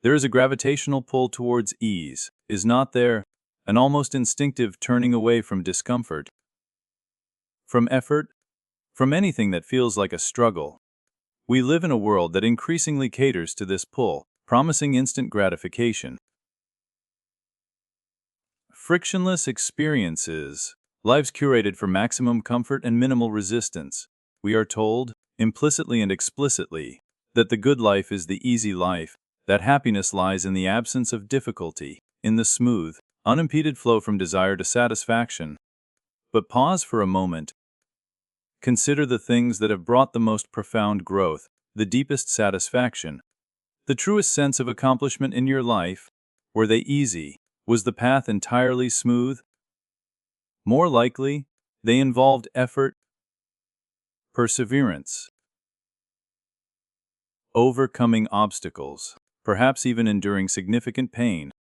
There is a gravitational pull towards ease, is not there? An almost instinctive turning away from discomfort, from effort, from anything that feels like a struggle. We live in a world that increasingly caters to this pull, promising instant gratification. Frictionless experiences, lives curated for maximum comfort and minimal resistance. We are told, implicitly and explicitly, that the good life is the easy life, that happiness lies in the absence of difficulty, in the smooth, unimpeded flow from desire to satisfaction. But pause for a moment. Consider the things that have brought the most profound growth, the deepest satisfaction, the truest sense of accomplishment in your life. Were they easy? Was the path entirely smooth? More likely, they involved effort, perseverance, overcoming obstacles, perhaps even enduring significant pain.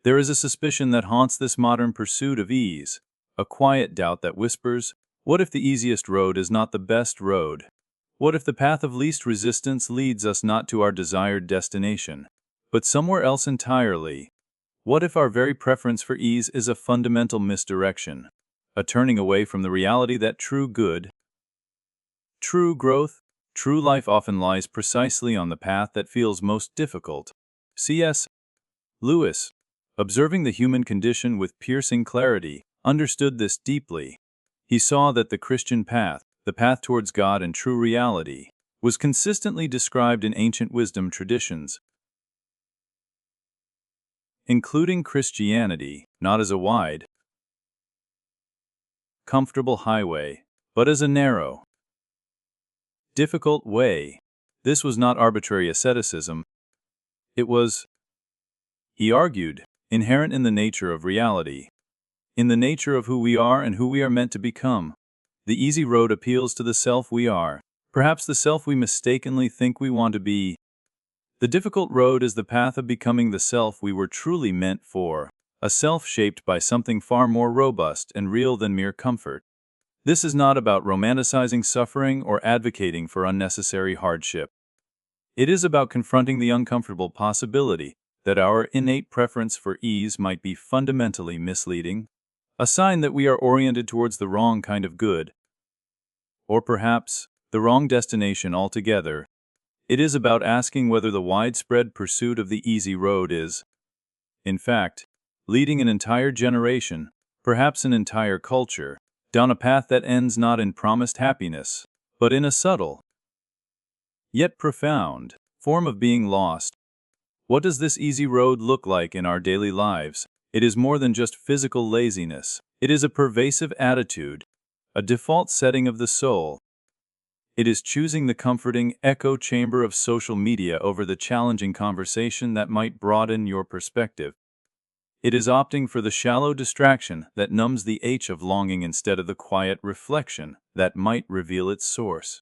There is a suspicion that haunts this modern pursuit of ease, a quiet doubt that whispers, what if the easiest road is not the best road? What if the path of least resistance leads us not to our desired destination, but somewhere else entirely? What if our very preference for ease is a fundamental misdirection, a turning away from the reality that true good, true growth, true life often lies precisely on the path that feels most difficult? C.S. Lewis, observing the human condition with piercing clarity, understood this deeply. He saw that the Christian path, the path towards God and true reality, was consistently described in ancient wisdom traditions, including Christianity, not as a wide, comfortable highway, but as a narrow, difficult way. This was not arbitrary asceticism. It was, he argued, inherent in the nature of reality, in the nature of who we are and who we are meant to become. The easy road appeals to the self we are, perhaps the self we mistakenly think we want to be. The difficult road is the path of becoming the self we were truly meant for, a self shaped by something far more robust and real than mere comfort. This is not about romanticizing suffering or advocating for unnecessary hardship. It is about confronting the uncomfortable possibility that our innate preference for ease might be fundamentally misleading, a sign that we are oriented towards the wrong kind of good, or perhaps the wrong destination altogether. It is about asking whether the widespread pursuit of the easy road is, in fact, leading an entire generation, perhaps an entire culture, down a path that ends not in promised happiness, but in a subtle, yet profound, form of being lost. What does this easy road look like in our daily lives? It is more than just physical laziness. It is a pervasive attitude, a default setting of the soul. It is choosing the comforting echo chamber of social media over the challenging conversation that might broaden your perspective. It is opting for the shallow distraction that numbs the ache of longing instead of the quiet reflection that might reveal its source.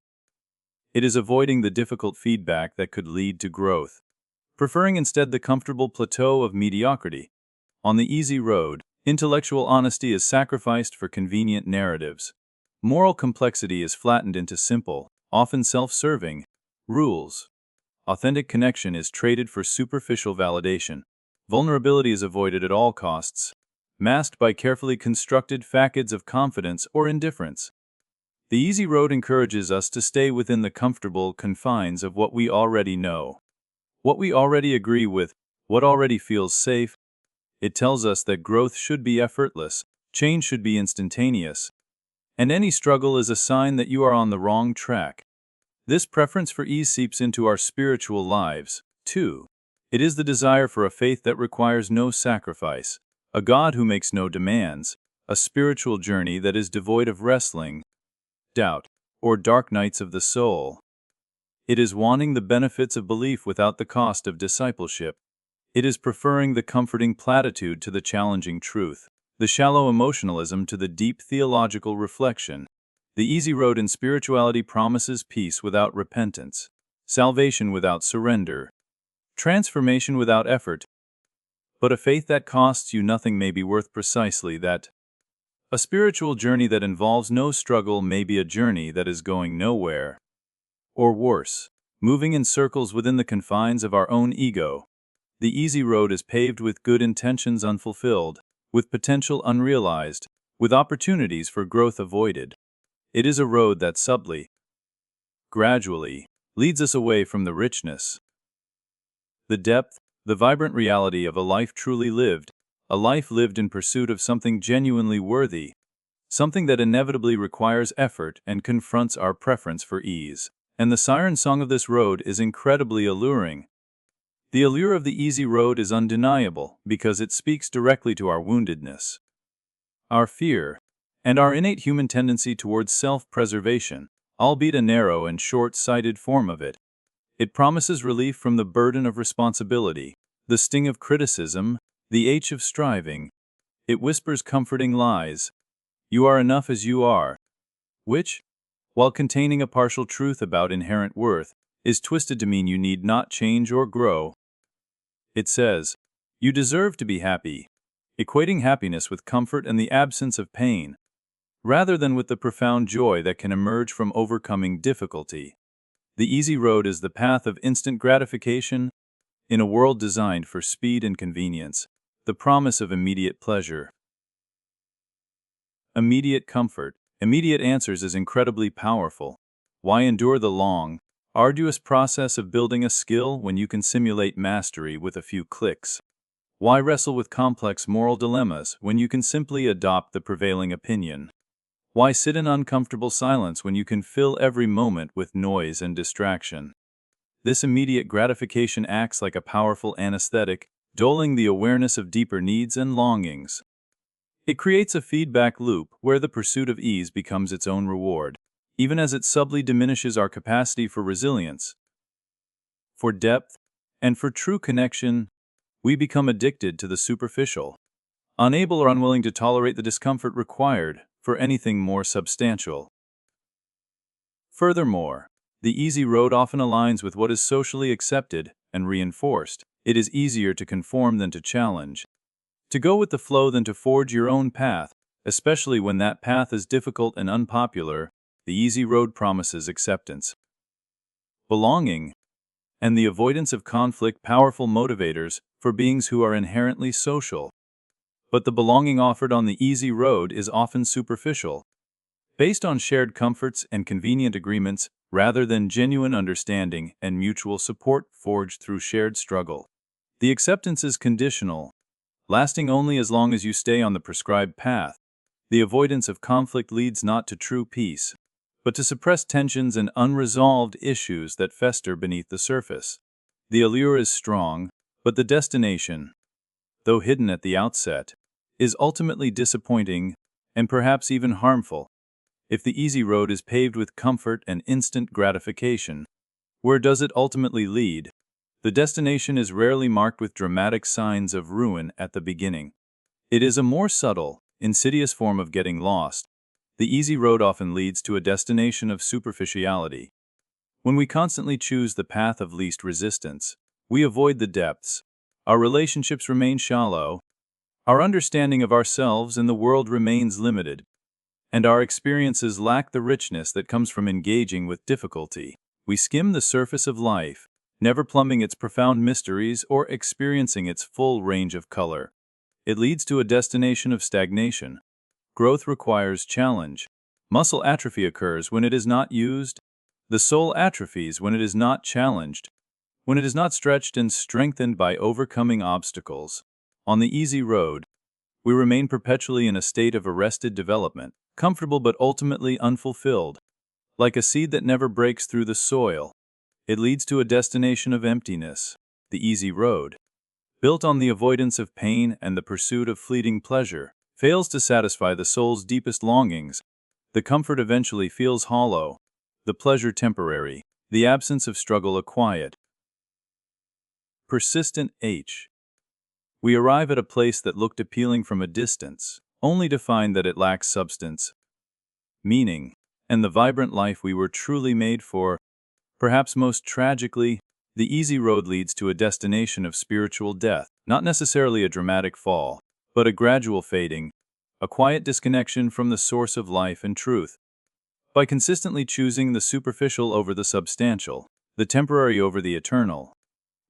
It is avoiding the difficult feedback that could lead to growth, preferring instead the comfortable plateau of mediocrity. On the easy road, intellectual honesty is sacrificed for convenient narratives. Moral complexity is flattened into simple, often self-serving, rules. Authentic connection is traded for superficial validation. Vulnerability is avoided at all costs, masked by carefully constructed facades of confidence or indifference. The easy road encourages us to stay within the comfortable confines of what we already know, what we already agree with, what already feels safe. It tells us that growth should be effortless, change should be instantaneous, and any struggle is a sign that you are on the wrong track. This preference for ease seeps into our spiritual lives, too. It is the desire for a faith that requires no sacrifice, a God who makes no demands, a spiritual journey that is devoid of wrestling, doubt, or dark nights of the soul. It is wanting the benefits of belief without the cost of discipleship. It is preferring the comforting platitude to the challenging truth, the shallow emotionalism to the deep theological reflection. The easy road in spirituality promises peace without repentance, salvation without surrender, transformation without effort. But a faith that costs you nothing may be worth precisely that. A spiritual journey that involves no struggle may be a journey that is going nowhere. Or worse, moving in circles within the confines of our own ego. The easy road is paved with good intentions unfulfilled, with potential unrealized, with opportunities for growth avoided. It is a road that subtly, gradually, leads us away from the richness, the depth, the vibrant reality of a life truly lived, a life lived in pursuit of something genuinely worthy, something that inevitably requires effort and confronts our preference for ease. And the siren song of this road is incredibly alluring. The allure of the easy road is undeniable because it speaks directly to our woundedness, our fear, and our innate human tendency towards self-preservation, albeit a narrow and short-sighted form of it. It promises relief from the burden of responsibility, the sting of criticism, the ache of striving. It whispers comforting lies. You are enough as you are, which, while containing a partial truth about inherent worth, is twisted to mean you need not change or grow. It says, you deserve to be happy, equating happiness with comfort and the absence of pain, rather than with the profound joy that can emerge from overcoming difficulty. The easy road is the path of instant gratification in a world designed for speed and convenience, the promise of immediate pleasure, immediate comfort, immediate answers is incredibly powerful. Why endure the long, arduous process of building a skill when you can simulate mastery with a few clicks? Why wrestle with complex moral dilemmas when you can simply adopt the prevailing opinion? Why sit in uncomfortable silence when you can fill every moment with noise and distraction? This immediate gratification acts like a powerful anesthetic, dulling the awareness of deeper needs and longings. It creates a feedback loop where the pursuit of ease becomes its own reward, even as it subtly diminishes our capacity for resilience, for depth, and for true connection. We become addicted to the superficial, unable or unwilling to tolerate the discomfort required for anything more substantial. Furthermore, the easy road often aligns with what is socially accepted and reinforced. It is easier to conform than to challenge, to go with the flow than to forge your own path, especially when that path is difficult and unpopular. The easy road promises acceptance, belonging, and the avoidance of conflict, powerful motivators for beings who are inherently social. But the belonging offered on the easy road is often superficial, based on shared comforts and convenient agreements rather than genuine understanding and mutual support forged through shared struggle. The acceptance is conditional, lasting only as long as you stay on the prescribed path. The avoidance of conflict leads not to true peace, but to suppressed tensions and unresolved issues that fester beneath the surface. The allure is strong, but the destination, though hidden at the outset, is ultimately disappointing and perhaps even harmful. If the easy road is paved with comfort and instant gratification, where does it ultimately lead? The destination is rarely marked with dramatic signs of ruin at the beginning. It is a more subtle, insidious form of getting lost. The easy road often leads to a destination of superficiality. When we constantly choose the path of least resistance, we avoid the depths. Our relationships remain shallow, our understanding of ourselves and the world remains limited, and our experiences lack the richness that comes from engaging with difficulty. We skim the surface of life, never plumbing its profound mysteries or experiencing its full range of color. It leads to a destination of stagnation. Growth requires challenge. Muscle atrophy occurs when it is not used. The soul atrophies when it is not challenged, when it is not stretched and strengthened by overcoming obstacles. On the easy road, we remain perpetually in a state of arrested development, comfortable but ultimately unfulfilled. Like a seed that never breaks through the soil, it leads to a destination of emptiness. The easy road, built on the avoidance of pain and the pursuit of fleeting pleasure, fails to satisfy the soul's deepest longings. The comfort eventually feels hollow, the pleasure temporary, the absence of struggle a quiet, persistent H. We arrive at a place that looked appealing from a distance, only to find that it lacks substance, meaning, and the vibrant life we were truly made for. Perhaps most tragically, the easy road leads to a destination of spiritual death, not necessarily a dramatic fall, but a gradual fading, a quiet disconnection from the source of life and truth. By consistently choosing the superficial over the substantial, the temporary over the eternal,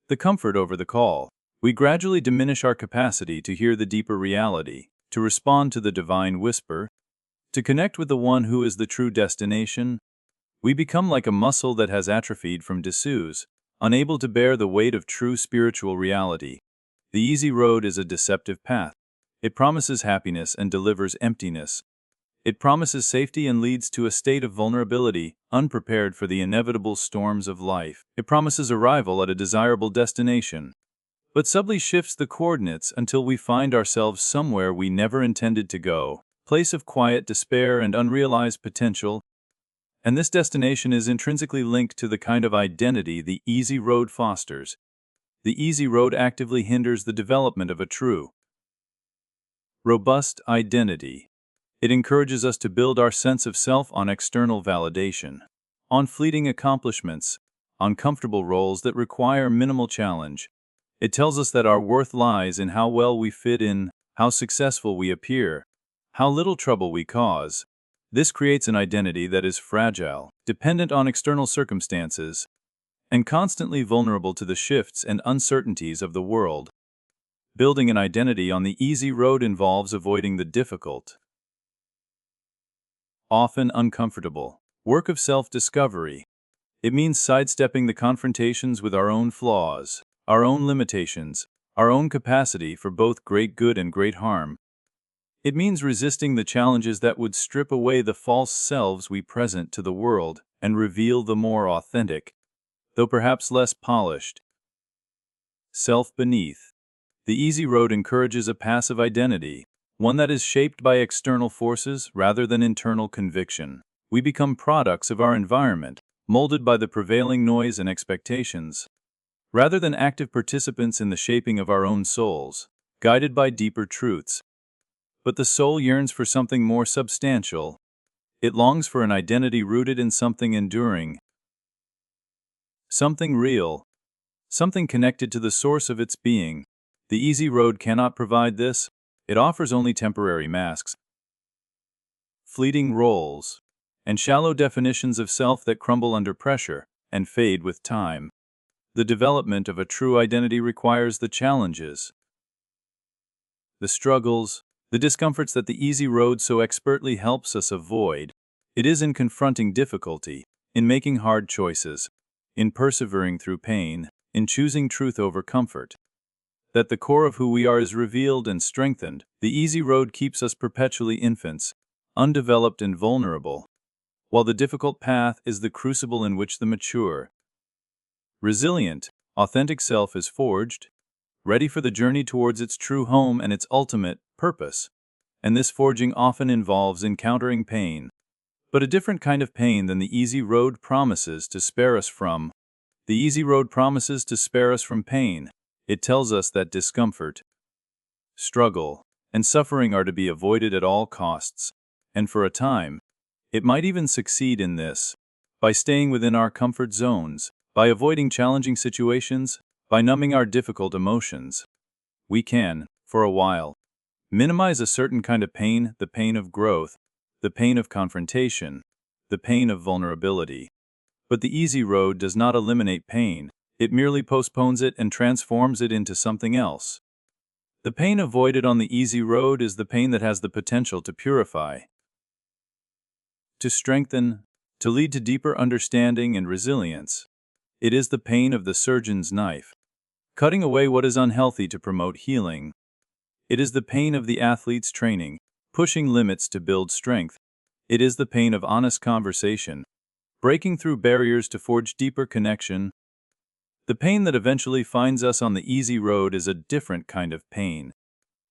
the comfort over the call, We gradually diminish our capacity to hear the deeper reality, to respond to the divine whisper, to connect with the one who is the true destination. We become like a muscle that has atrophied from disuse, unable to bear the weight of true spiritual reality. The easy road is a deceptive path. It promises happiness and delivers emptiness. It promises safety and leads to a state of vulnerability, unprepared for the inevitable storms of life. It promises arrival at a desirable destination, but subtly shifts the coordinates until we find ourselves somewhere we never intended to go, place of quiet despair and unrealized potential. And this destination is intrinsically linked to the kind of identity the easy road fosters. The easy road actively hinders the development of a true, robust identity. It encourages us to build our sense of self on external validation, on fleeting accomplishments, on comfortable roles that require minimal challenge. It tells us that our worth lies in how well we fit in, how successful we appear, how little trouble we cause. This creates an identity that is fragile, dependent on external circumstances, and constantly vulnerable to the shifts and uncertainties of the world. Building an identity on the easy road involves avoiding the difficult, often uncomfortable, work of self-discovery. It means sidestepping the confrontations with our own flaws, our own limitations, our own capacity for both great good and great harm. It means resisting the challenges that would strip away the false selves we present to the world and reveal the more authentic, though perhaps less polished, self beneath. The easy road encourages a passive identity, one that is shaped by external forces rather than internal conviction. We become products of our environment, molded by the prevailing noise and expectations, rather than active participants in the shaping of our own souls, guided by deeper truths. But the soul yearns for something more substantial. It longs for an identity rooted in something enduring, something real, something connected to the source of its being. The easy road cannot provide this. It offers only temporary masks, fleeting roles, and shallow definitions of self that crumble under pressure and fade with time. The development of a true identity requires the challenges, the struggles, the discomforts that the easy road so expertly helps us avoid. It is in confronting difficulty, in making hard choices, in persevering through pain, in choosing truth over comfort, that the core of who we are is revealed and strengthened. The easy road keeps us perpetually infants, undeveloped and vulnerable, while the difficult path is the crucible in which the mature, resilient, authentic self is forged, ready for the journey towards its true home and its ultimate purpose. And this forging often involves encountering pain, but a different kind of pain than the easy road promises to spare us from. The easy road promises to spare us from pain. It tells us that discomfort, struggle, and suffering are to be avoided at all costs, and for a time, it might even succeed in this, by staying within our comfort zones, by avoiding challenging situations, by numbing our difficult emotions. We can, for a while, minimize a certain kind of pain, the pain of growth, the pain of confrontation, the pain of vulnerability. But the easy road does not eliminate pain. It merely postpones it and transforms it into something else. The pain avoided on the easy road is the pain that has the potential to purify, to strengthen, to lead to deeper understanding and resilience. It is the pain of the surgeon's knife, cutting away what is unhealthy to promote healing. It is the pain of the athlete's training, pushing limits to build strength. It is the pain of honest conversation, breaking through barriers to forge deeper connection. The pain that eventually finds us on the easy road is a different kind of pain.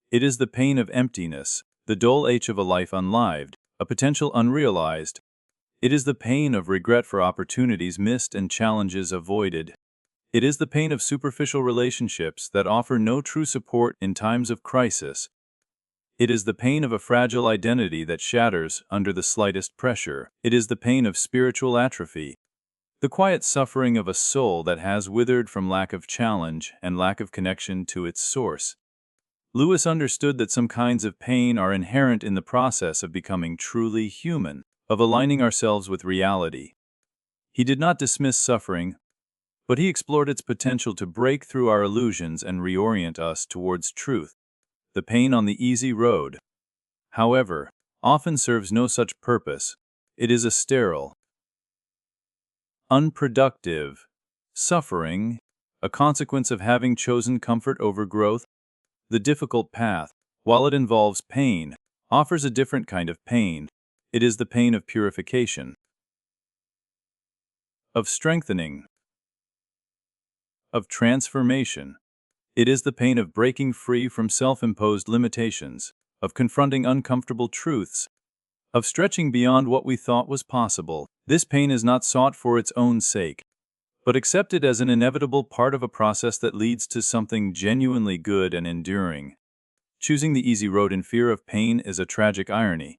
It is the pain of emptiness, the dull ache of a life unlived, a potential unrealized. It is the pain of regret for opportunities missed and challenges avoided. It is the pain of superficial relationships that offer no true support in times of crisis. It is the pain of a fragile identity that shatters under the slightest pressure. It is the pain of spiritual atrophy, the quiet suffering of a soul that has withered from lack of challenge and lack of connection to its source. Lewis understood that some kinds of pain are inherent in the process of becoming truly human, of aligning ourselves with reality. He did not dismiss suffering, but he explored its potential to break through our illusions and reorient us towards truth. The pain on the easy road, however, often serves no such purpose. It is a sterile, unproductive suffering, a consequence of having chosen comfort over growth. The difficult path, while it involves pain, offers a different kind of pain. It is the pain of purification, of strengthening, of transformation. It is the pain of breaking free from self-imposed limitations, of confronting uncomfortable truths, of stretching beyond what we thought was possible. This pain is not sought for its own sake, but accepted as an inevitable part of a process that leads to something genuinely good and enduring. Choosing the easy road in fear of pain is a tragic irony.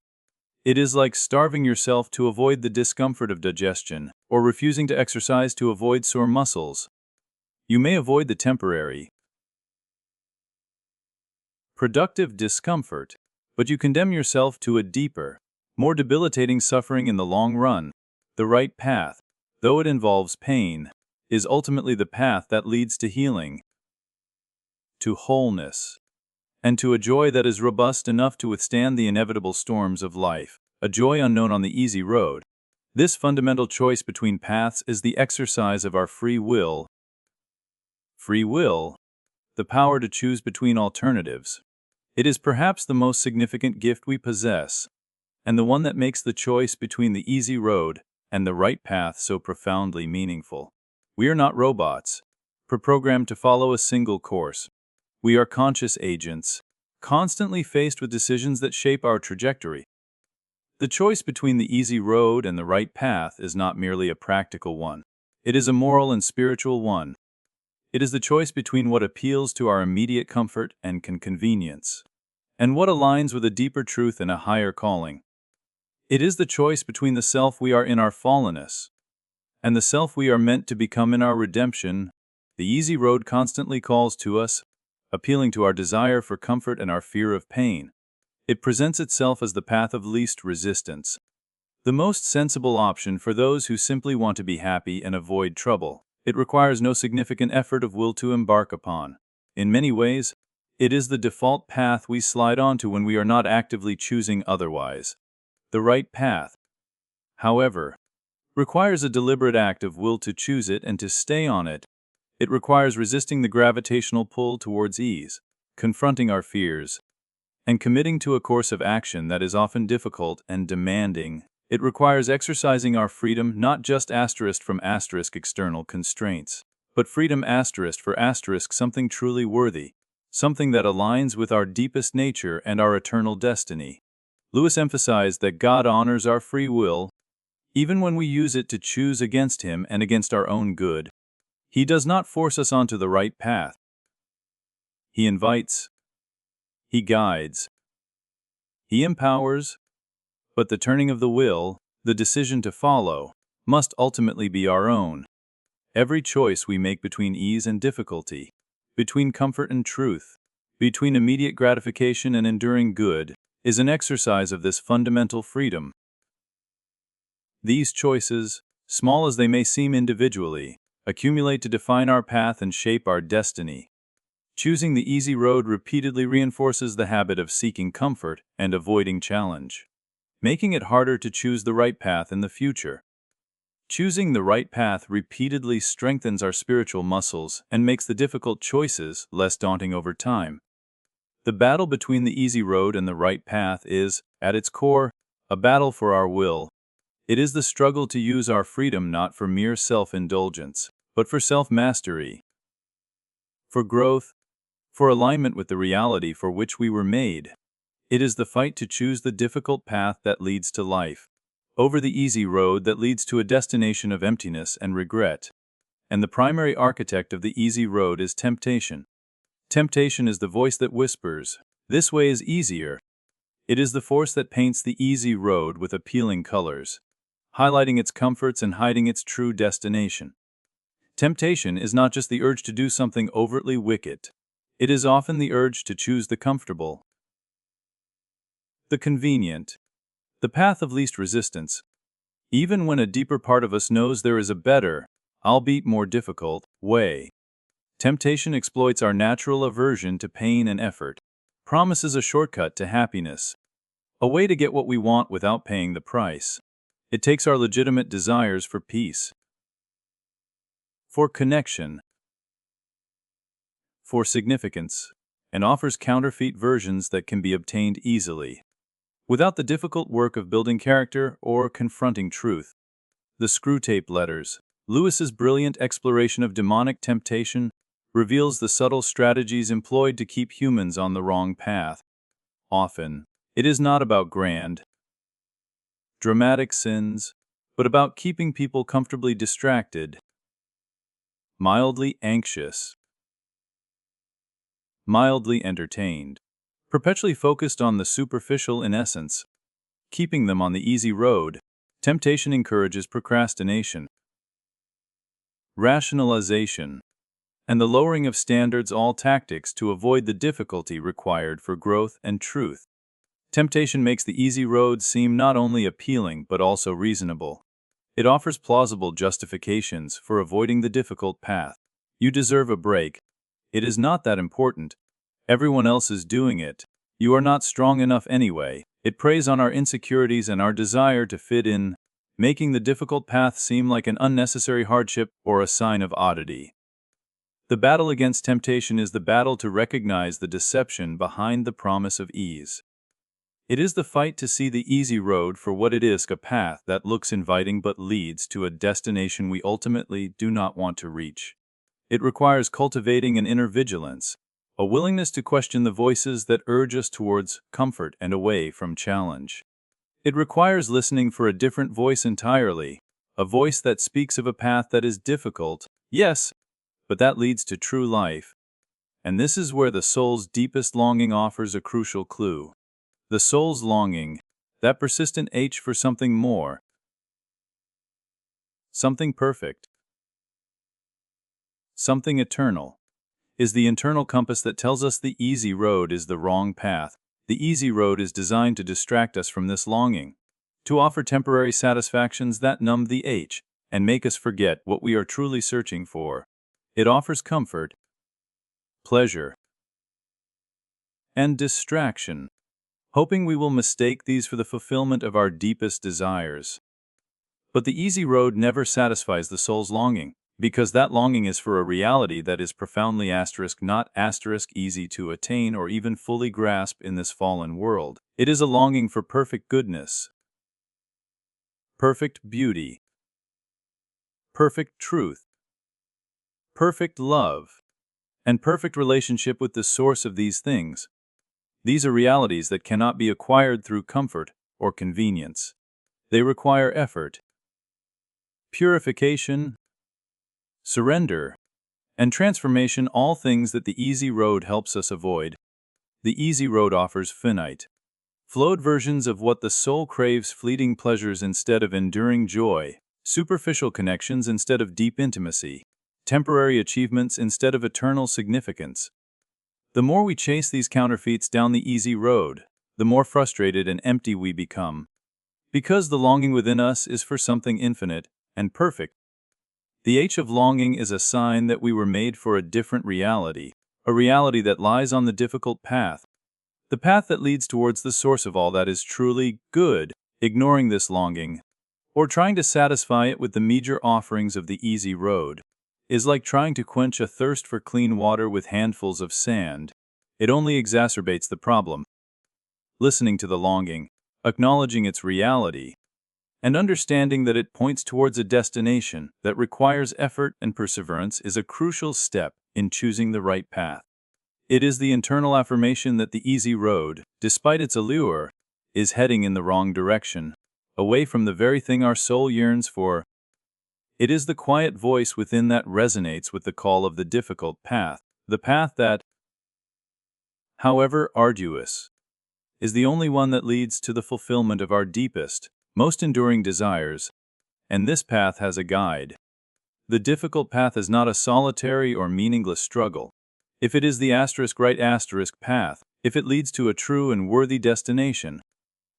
It is like starving yourself to avoid the discomfort of digestion, or refusing to exercise to avoid sore muscles. You may avoid the temporary, productive discomfort, but you condemn yourself to a deeper, more debilitating suffering in the long run. The right path, though it involves pain, is ultimately the path that leads to healing, to wholeness, and to a joy that is robust enough to withstand the inevitable storms of life, a joy unknown on the easy road. This fundamental choice between paths is the exercise of our free will. Free will, the power to choose between alternatives. It is perhaps the most significant gift we possess, and the one that makes the choice between the easy road and the right path so profoundly meaningful. We are not robots, programmed to follow a single course. We are conscious agents, constantly faced with decisions that shape our trajectory. The choice between the easy road and the right path is not merely a practical one. It is a moral and spiritual one. It is the choice between what appeals to our immediate comfort and convenience, and what aligns with a deeper truth and a higher calling. It is the choice between the self we are in our fallenness and the self we are meant to become in our redemption. The easy road constantly calls to us, appealing to our desire for comfort and our fear of pain. It presents itself as the path of least resistance, the most sensible option for those who simply want to be happy and avoid trouble. It requires no significant effort of will to embark upon. In many ways, it is the default path we slide onto when we are not actively choosing otherwise. The right path, however, requires a deliberate act of will to choose it and to stay on it. It requires resisting the gravitational pull towards ease, confronting our fears, and committing to a course of action that is often difficult and demanding. It requires exercising our freedom, not just from external constraints, but freedom for something truly worthy, something that aligns with our deepest nature and our eternal destiny. Lewis emphasized that God honors our free will, even when we use it to choose against Him and against our own good. He does not force us onto the right path. He invites, He guides, He empowers, but the turning of the will, the decision to follow, must ultimately be our own. Every choice we make between ease and difficulty, between comfort and truth, between immediate gratification and enduring good, is an exercise of this fundamental freedom. These choices, small as they may seem individually, accumulate to define our path and shape our destiny. Choosing the easy road repeatedly reinforces the habit of seeking comfort and avoiding challenge, making it harder to choose the right path in the future. Choosing the right path repeatedly strengthens our spiritual muscles and makes the difficult choices less daunting over time. The battle between the easy road and the right path is, at its core, a battle for our will. It is the struggle to use our freedom not for mere self-indulgence, but for self-mastery, for growth, for alignment with the reality for which we were made. It is the fight to choose the difficult path that leads to life, over the easy road that leads to a destination of emptiness and regret. And the primary architect of the easy road is temptation. Temptation is the voice that whispers, "This way is easier." It is the force that paints the easy road with appealing colors, highlighting its comforts and hiding its true destination. Temptation is not just the urge to do something overtly wicked. It is often the urge to choose the comfortable, the convenient, the path of least resistance, even when a deeper part of us knows there is a better, albeit more difficult, way. Temptation exploits our natural aversion to pain and effort, promises a shortcut to happiness, a way to get what we want without paying the price. It takes our legitimate desires for peace, for connection, for significance, and offers counterfeit versions that can be obtained easily, without the difficult work of building character or confronting truth. The Screwtape Letters, Lewis's brilliant exploration of demonic temptation, reveals the subtle strategies employed to keep humans on the wrong path. Often, it is not about grand, dramatic sins, but about keeping people comfortably distracted, mildly anxious, mildly entertained, perpetually focused on the superficial in essence, keeping them on the easy road. Temptation encourages procrastination, rationalization, and the lowering of standards, all tactics to avoid the difficulty required for growth and truth. Temptation makes the easy road seem not only appealing but also reasonable. It offers plausible justifications for avoiding the difficult path. You deserve a break. It is not that important. Everyone else is doing it. You are not strong enough anyway. It preys on our insecurities and our desire to fit in, making the difficult path seem like an unnecessary hardship or a sign of oddity. The battle against temptation is the battle to recognize the deception behind the promise of ease. It is the fight to see the easy road for what it is, a path that looks inviting but leads to a destination we ultimately do not want to reach. It requires cultivating an inner vigilance, a willingness to question the voices that urge us towards comfort and away from challenge. It requires listening for a different voice entirely, a voice that speaks of a path that is difficult, yes, but that leads to true life. And this is where the soul's deepest longing offers a crucial clue. The soul's longing, that persistent itch for something more, something perfect, something eternal, is the internal compass that tells us the easy road is the wrong path. The easy road is designed to distract us from this longing, to offer temporary satisfactions that numb the itch and make us forget what we are truly searching for. It offers comfort, pleasure, and distraction, hoping we will mistake these for the fulfillment of our deepest desires. But the easy road never satisfies the soul's longing, because that longing is for a reality that is profoundly not easy to attain or even fully grasp in this fallen world. It is a longing for perfect goodness, perfect beauty, perfect truth, perfect love, and perfect relationship with the source of these things. These are realities that cannot be acquired through comfort or convenience. They require effort, purification, surrender, and transformation, all things that the easy road helps us avoid. The easy road offers finite, flowed versions of what the soul craves, fleeting pleasures instead of enduring joy, superficial connections instead of deep intimacy, temporary achievements instead of eternal significance. The more we chase these counterfeits down the easy road, the more frustrated and empty we become, because the longing within us is for something infinite and perfect. The itch of longing is a sign that we were made for a different reality, a reality that lies on the difficult path, the path that leads towards the source of all that is truly good. Ignoring this longing, or trying to satisfy it with the meager offerings of the easy road, is like trying to quench a thirst for clean water with handfuls of sand. It only exacerbates the problem. Listening to the longing, acknowledging its reality, and understanding that it points towards a destination that requires effort and perseverance is a crucial step in choosing the right path. It is the internal affirmation that the easy road, despite its allure, is heading in the wrong direction, away from the very thing our soul yearns for. It is the quiet voice within that resonates with the call of the difficult path, the path that, however arduous, is the only one that leads to the fulfillment of our deepest, most enduring desires, and this path has a guide. The difficult path is not a solitary or meaningless struggle. If it is the right path, if it leads to a true and worthy destination,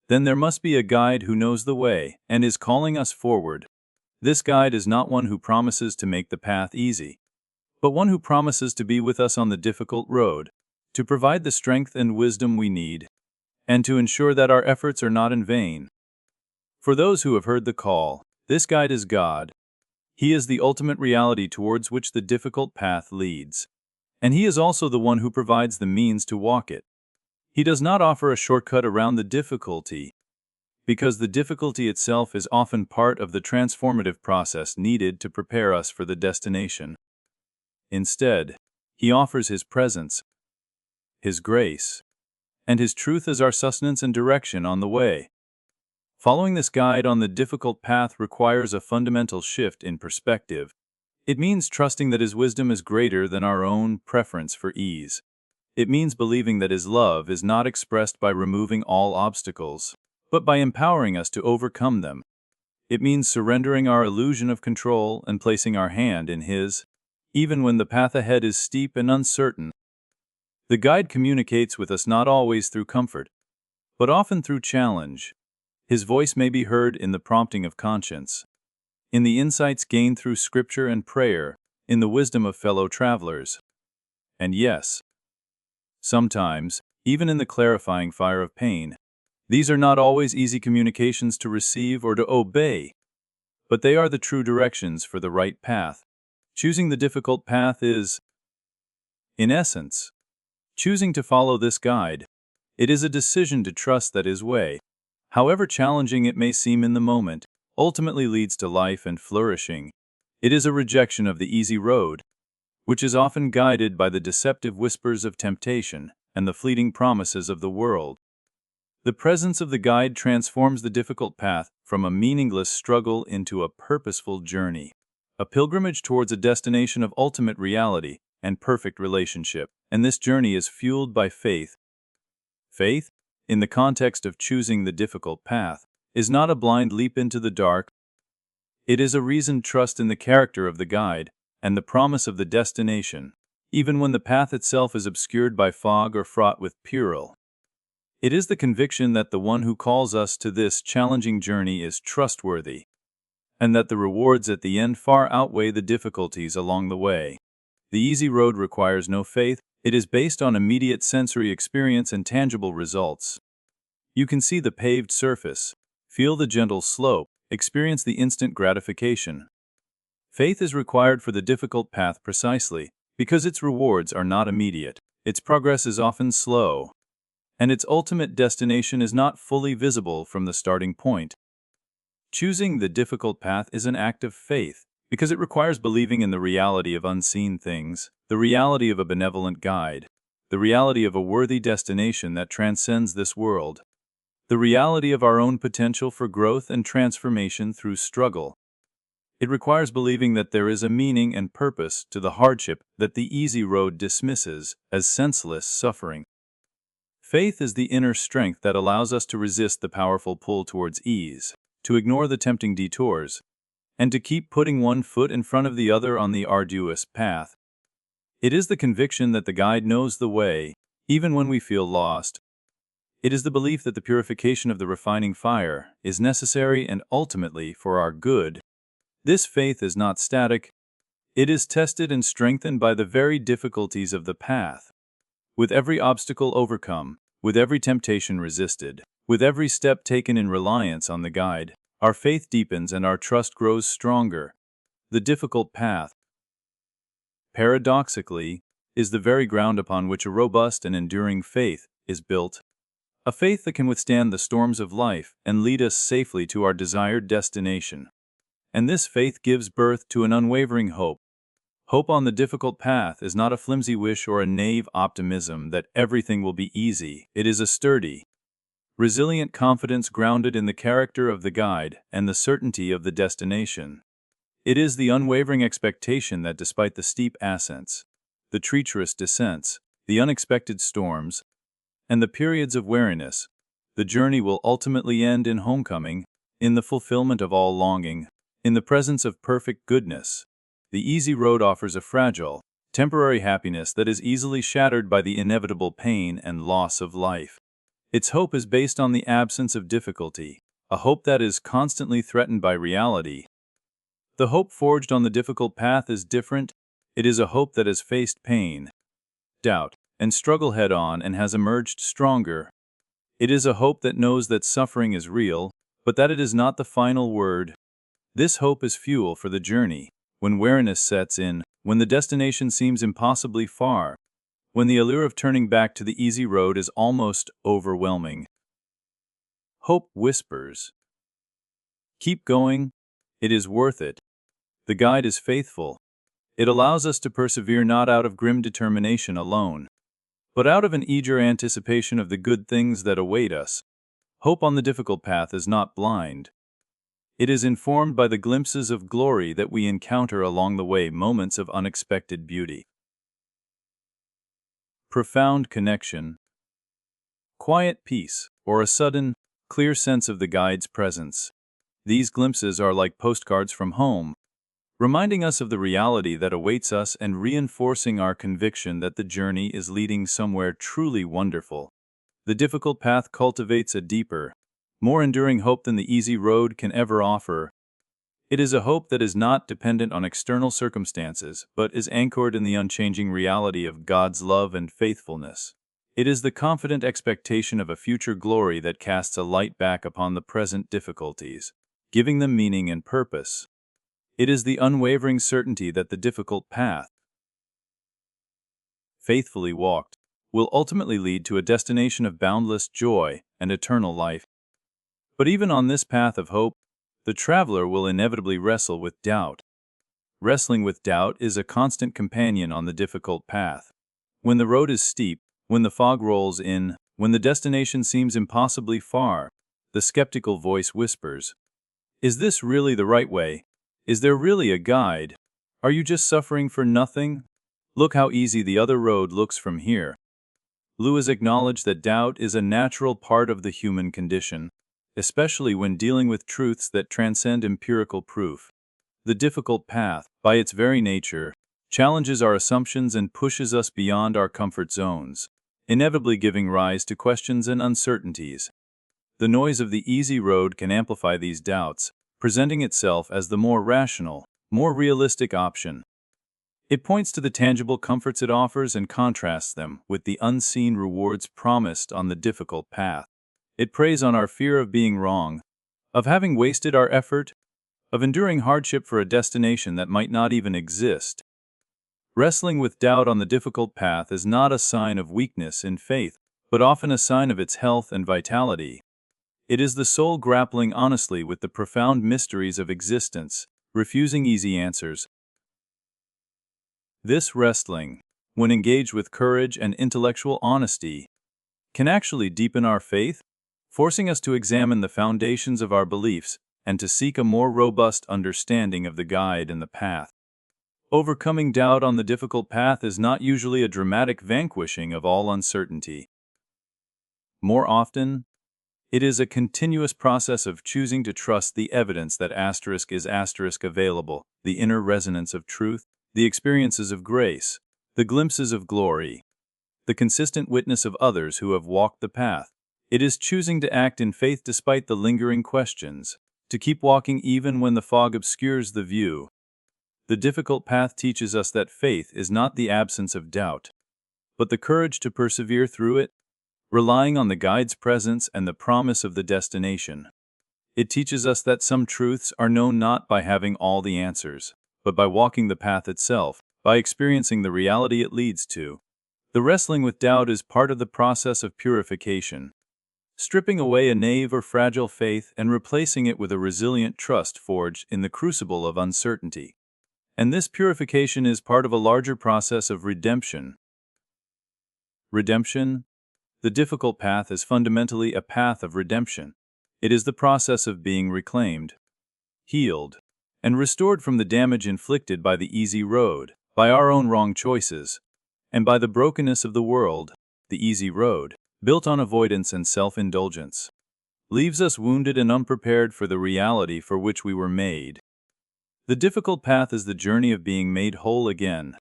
then there must be a guide who knows the way and is calling us forward. This guide is not one who promises to make the path easy, but one who promises to be with us on the difficult road, to provide the strength and wisdom we need, and to ensure that our efforts are not in vain. For those who have heard the call, this guide is God. He is the ultimate reality towards which the difficult path leads, and He is also the one who provides the means to walk it. He does not offer a shortcut around the difficulty, because the difficulty itself is often part of the transformative process needed to prepare us for the destination. Instead, He offers His presence, His grace, and His truth as our sustenance and direction on the way. Following this guide on the difficult path requires a fundamental shift in perspective. It means trusting that His wisdom is greater than our own preference for ease. It means believing that His love is not expressed by removing all obstacles, but by empowering us to overcome them. It means surrendering our illusion of control and placing our hand in His, even when the path ahead is steep and uncertain. The guide communicates with us not always through comfort, but often through challenge. His voice may be heard in the prompting of conscience, in the insights gained through scripture and prayer, in the wisdom of fellow travelers. And yes, sometimes, even in the clarifying fire of pain, these are not always easy communications to receive or to obey, but they are the true directions for the right path. Choosing the difficult path is, in essence, choosing to follow this guide. It is a decision to trust that His way, however challenging it may seem in the moment, ultimately leads to life and flourishing. It is a rejection of the easy road, which is often guided by the deceptive whispers of temptation and the fleeting promises of the world. The presence of the guide transforms the difficult path from a meaningless struggle into a purposeful journey, a pilgrimage towards a destination of ultimate reality and perfect relationship. And this journey is fueled by faith. Faith, in the context of choosing the difficult path, is not a blind leap into the dark. It is a reasoned trust in the character of the guide and the promise of the destination, even when the path itself is obscured by fog or fraught with peril. It is the conviction that the one who calls us to this challenging journey is trustworthy, and that the rewards at the end far outweigh the difficulties along the way. The easy road requires no faith. It is based on immediate sensory experience and tangible results. You can see the paved surface, feel the gentle slope, experience the instant gratification. Faith is required for the difficult path precisely because its rewards are not immediate, its progress is often slow, and its ultimate destination is not fully visible from the starting point. Choosing the difficult path is an act of faith because it requires believing in the reality of unseen things, the reality of a benevolent guide, the reality of a worthy destination that transcends this world, the reality of our own potential for growth and transformation through struggle. It requires believing that there is a meaning and purpose to the hardship that the easy road dismisses as senseless suffering. Faith is the inner strength that allows us to resist the powerful pull towards ease, to ignore the tempting detours, and to keep putting one foot in front of the other on the arduous path. It is the conviction that the guide knows the way, even when we feel lost. It is the belief that the purification of the refining fire is necessary and ultimately for our good. This faith is not static. It is tested and strengthened by the very difficulties of the path. With every obstacle overcome, with every temptation resisted, with every step taken in reliance on the guide, our faith deepens and our trust grows stronger. The difficult path, paradoxically, is the very ground upon which a robust and enduring faith is built. A faith that can withstand the storms of life and lead us safely to our desired destination. And this faith gives birth to an unwavering hope. Hope on the difficult path is not a flimsy wish or a naive optimism that everything will be easy. It is a sturdy, resilient confidence grounded in the character of the guide and the certainty of the destination. It is the unwavering expectation that despite the steep ascents, the treacherous descents, the unexpected storms, and the periods of weariness, the journey will ultimately end in homecoming, in the fulfillment of all longing, in the presence of perfect goodness. The easy road offers a fragile, temporary happiness that is easily shattered by the inevitable pain and loss of life. Its hope is based on the absence of difficulty, a hope that is constantly threatened by reality. The hope forged on the difficult path is different. It is a hope that has faced pain, doubt, and struggle head-on and has emerged stronger. It is a hope that knows that suffering is real, but that it is not the final word. This hope is fuel for the journey, when weariness sets in, when the destination seems impossibly far, when the allure of turning back to the easy road is almost overwhelming. Hope whispers, "Keep going. It is worth it." The guide is faithful. It allows us to persevere not out of grim determination alone, but out of an eager anticipation of the good things that await us. Hope on the difficult path is not blind. It is informed by the glimpses of glory that we encounter along the way, moments of unexpected beauty. Profound connection, quiet peace, or a sudden, clear sense of the guide's presence. These glimpses are like postcards from home, reminding us of the reality that awaits us and reinforcing our conviction that the journey is leading somewhere truly wonderful. The difficult path cultivates a deeper, more enduring hope than the easy road can ever offer. It is a hope that is not dependent on external circumstances, but is anchored in the unchanging reality of God's love and faithfulness. It is the confident expectation of a future glory that casts a light back upon the present difficulties, giving them meaning and purpose. It is the unwavering certainty that the difficult path, faithfully walked, will ultimately lead to a destination of boundless joy and eternal life. But even on this path of hope, the traveler will inevitably wrestle with doubt. Wrestling with doubt is a constant companion on the difficult path. When the road is steep, when the fog rolls in, when the destination seems impossibly far, the skeptical voice whispers, "Is this really the right way? Is there really a guide? Are you just suffering for nothing? Look how easy the other road looks from here." Lewis acknowledged that doubt is a natural part of the human condition, especially when dealing with truths that transcend empirical proof. The difficult path, by its very nature, challenges our assumptions and pushes us beyond our comfort zones, inevitably giving rise to questions and uncertainties. The noise of the easy road can amplify these doubts, presenting itself as the more rational, more realistic option. It points to the tangible comforts it offers and contrasts them with the unseen rewards promised on the difficult path. It preys on our fear of being wrong, of having wasted our effort, of enduring hardship for a destination that might not even exist. Wrestling with doubt on the difficult path is not a sign of weakness in faith, but often a sign of its health and vitality. It is the soul grappling honestly with the profound mysteries of existence, refusing easy answers. This wrestling, when engaged with courage and intellectual honesty, can actually deepen our faith, forcing us to examine the foundations of our beliefs and to seek a more robust understanding of the guide and the path. Overcoming doubt on the difficult path is not usually a dramatic vanquishing of all uncertainty. More often, it is a continuous process of choosing to trust the evidence that is available, the inner resonance of truth, the experiences of grace, the glimpses of glory, the consistent witness of others who have walked the path. It is choosing to act in faith despite the lingering questions, to keep walking even when the fog obscures the view. The difficult path teaches us that faith is not the absence of doubt, but the courage to persevere through it, relying on the guide's presence and the promise of the destination. It teaches us that some truths are known not by having all the answers, but by walking the path itself, by experiencing the reality it leads to. The wrestling with doubt is part of the process of purification, stripping away a naive or fragile faith and replacing it with a resilient trust forged in the crucible of uncertainty. And this purification is part of a larger process of redemption. Redemption? The difficult path is fundamentally a path of redemption. It is the process of being reclaimed, healed, and restored from the damage inflicted by the easy road, by our own wrong choices, and by the brokenness of the world. The easy road, built on avoidance and self-indulgence, leaves us wounded and unprepared for the reality for which we were made. The difficult path is the journey of being made whole again.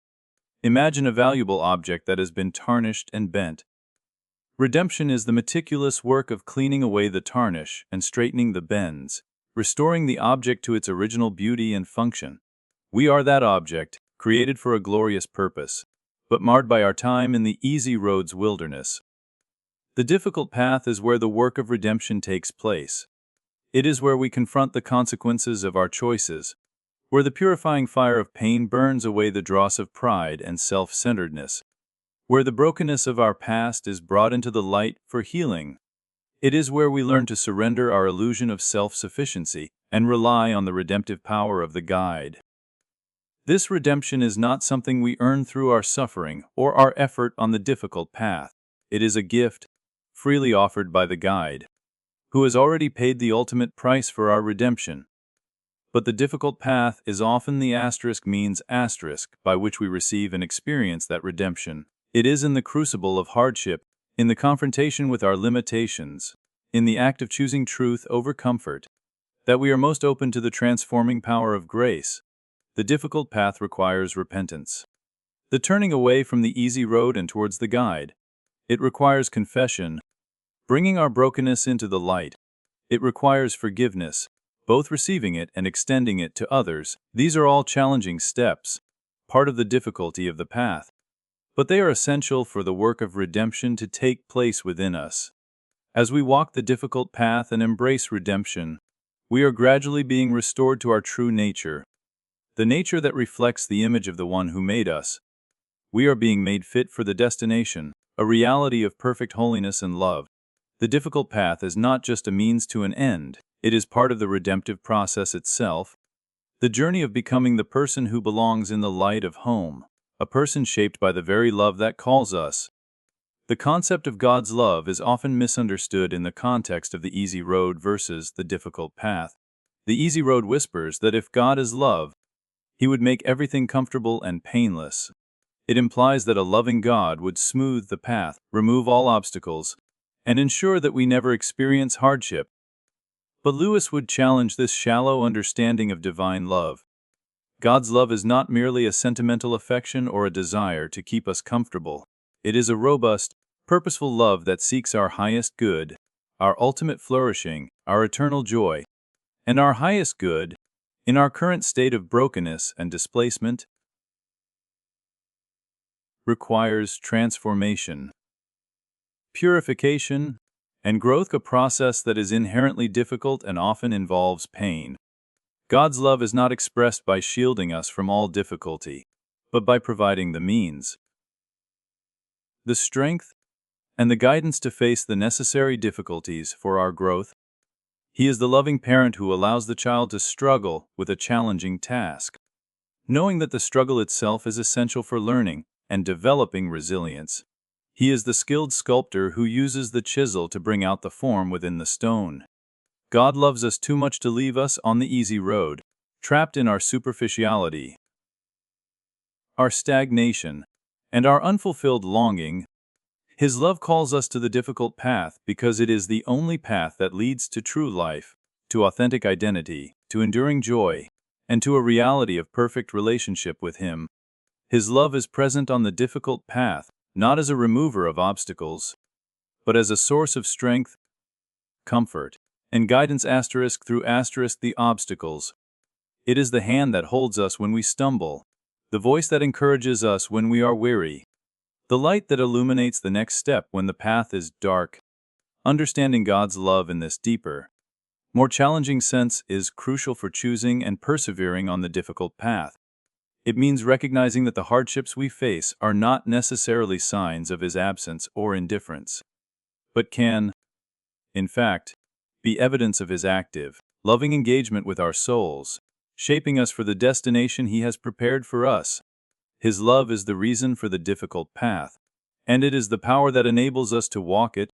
Imagine a valuable object that has been tarnished and bent. Redemption is the meticulous work of cleaning away the tarnish and straightening the bends, restoring the object to its original beauty and function. We are that object, created for a glorious purpose, but marred by our time in the easy road's wilderness. The difficult path is where the work of redemption takes place. It is where we confront the consequences of our choices, where the purifying fire of pain burns away the dross of pride and self-centeredness, where the brokenness of our past is brought into the light for healing. It is where we learn to surrender our illusion of self-sufficiency and rely on the redemptive power of the guide. This redemption is not something we earn through our suffering or our effort on the difficult path. It is a gift, freely offered by the guide, who has already paid the ultimate price for our redemption. But the difficult path is often the means by which we receive and experience that redemption. It is in the crucible of hardship, in the confrontation with our limitations, in the act of choosing truth over comfort, that we are most open to the transforming power of grace. The difficult path requires repentance, the turning away from the easy road and towards the guide. It requires confession, bringing our brokenness into the light. It requires forgiveness, both receiving it and extending it to others. These are all challenging steps, part of the difficulty of the path, but they are essential for the work of redemption to take place within us. As we walk the difficult path and embrace redemption, we are gradually being restored to our true nature, the nature that reflects the image of the one who made us. We are being made fit for the destination, a reality of perfect holiness and love. The difficult path is not just a means to an end, it is part of the redemptive process itself, the journey of becoming the person who belongs in the light of home, a person shaped by the very love that calls us. The concept of God's love is often misunderstood in the context of the easy road versus the difficult path. The easy road whispers that if God is love, He would make everything comfortable and painless. It implies that a loving God would smooth the path, remove all obstacles, and ensure that we never experience hardship. But Lewis would challenge this shallow understanding of divine love. God's love is not merely a sentimental affection or a desire to keep us comfortable. It is a robust, purposeful love that seeks our highest good, our ultimate flourishing, our eternal joy, and our highest good, in our current state of brokenness and displacement, requires transformation, purification, and growth, a process that is inherently difficult and often involves pain. God's love is not expressed by shielding us from all difficulty, but by providing the means, the strength, and the guidance to face the necessary difficulties for our growth. He is the loving parent who allows the child to struggle with a challenging task, knowing that the struggle itself is essential for learning and developing resilience. He is the skilled sculptor who uses the chisel to bring out the form within the stone. God loves us too much to leave us on the easy road, trapped in our superficiality, our stagnation, and our unfulfilled longing. His love calls us to the difficult path because it is the only path that leads to true life, to authentic identity, to enduring joy, and to a reality of perfect relationship with Him. His love is present on the difficult path, not as a remover of obstacles, but as a source of strength, comfort, and guidance through the obstacles. It is the hand that holds us when we stumble, the voice that encourages us when we are weary, the light that illuminates the next step when the path is dark. Understanding God's love in this deeper, more challenging sense is crucial for choosing and persevering on the difficult path. It means recognizing that the hardships we face are not necessarily signs of His absence or indifference, but can, in fact, be evidence of His active, loving engagement with our souls, shaping us for the destination He has prepared for us. His love is the reason for the difficult path, and it is the power that enables us to walk it.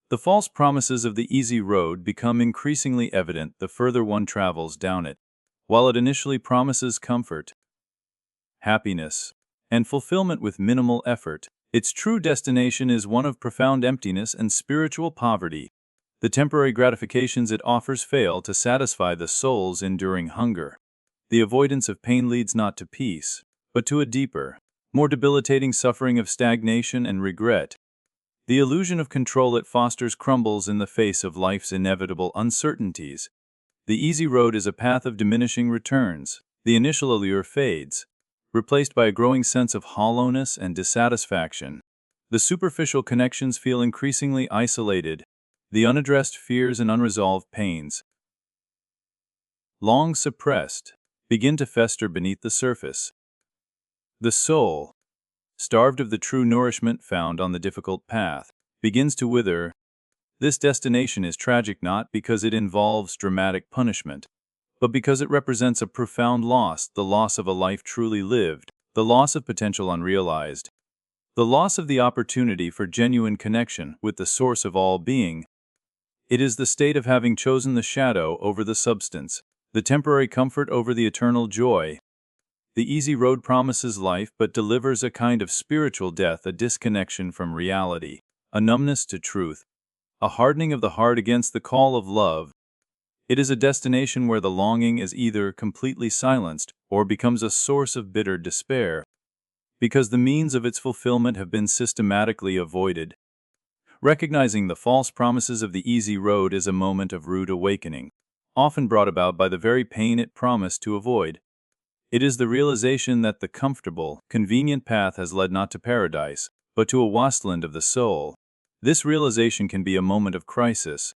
The false promises of the easy road become increasingly evident the further one travels down it. While it initially promises comfort, happiness, and fulfillment with minimal effort, its true destination is one of profound emptiness and spiritual poverty. The temporary gratifications it offers fail to satisfy the soul's enduring hunger. The avoidance of pain leads not to peace, but to a deeper, more debilitating suffering of stagnation and regret. The illusion of control it fosters crumbles in the face of life's inevitable uncertainties. The easy road is a path of diminishing returns. The initial allure fades, replaced by a growing sense of hollowness and dissatisfaction. The superficial connections feel increasingly isolated. The unaddressed fears and unresolved pains, long suppressed, begin to fester beneath the surface. The soul, starved of the true nourishment found on the difficult path, begins to wither. This destination is tragic not because it involves dramatic punishment, but because it represents a profound loss, the loss of a life truly lived, the loss of potential unrealized, the loss of the opportunity for genuine connection with the source of all being. It is the state of having chosen the shadow over the substance, the temporary comfort over the eternal joy. The easy road promises life but delivers a kind of spiritual death, a disconnection from reality, a numbness to truth, a hardening of the heart against the call of love. It is a destination where the longing is either completely silenced or becomes a source of bitter despair, because the means of its fulfillment have been systematically avoided. Recognizing the false promises of the easy road is a moment of rude awakening, often brought about by the very pain it promised to avoid. It is the realization that the comfortable, convenient path has led not to paradise, but to a wasteland of the soul. This realization can be a moment of crisis,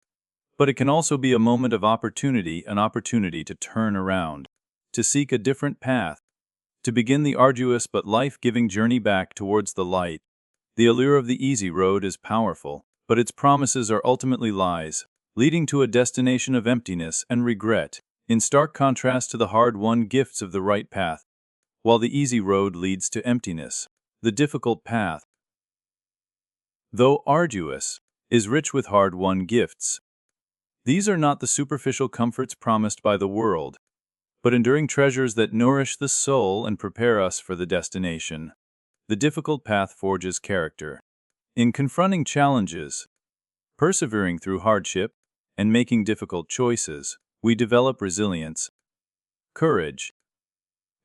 but it can also be a moment of opportunity, an opportunity to turn around, to seek a different path, to begin the arduous but life-giving journey back towards the light. The allure of the easy road is powerful, but its promises are ultimately lies, leading to a destination of emptiness and regret, in stark contrast to the hard-won gifts of the right path. While the easy road leads to emptiness, the difficult path, though arduous, is rich with hard-won gifts. These are not the superficial comforts promised by the world, but enduring treasures that nourish the soul and prepare us for the destination. The difficult path forges character. In confronting challenges, persevering through hardship, and making difficult choices, we develop resilience, courage,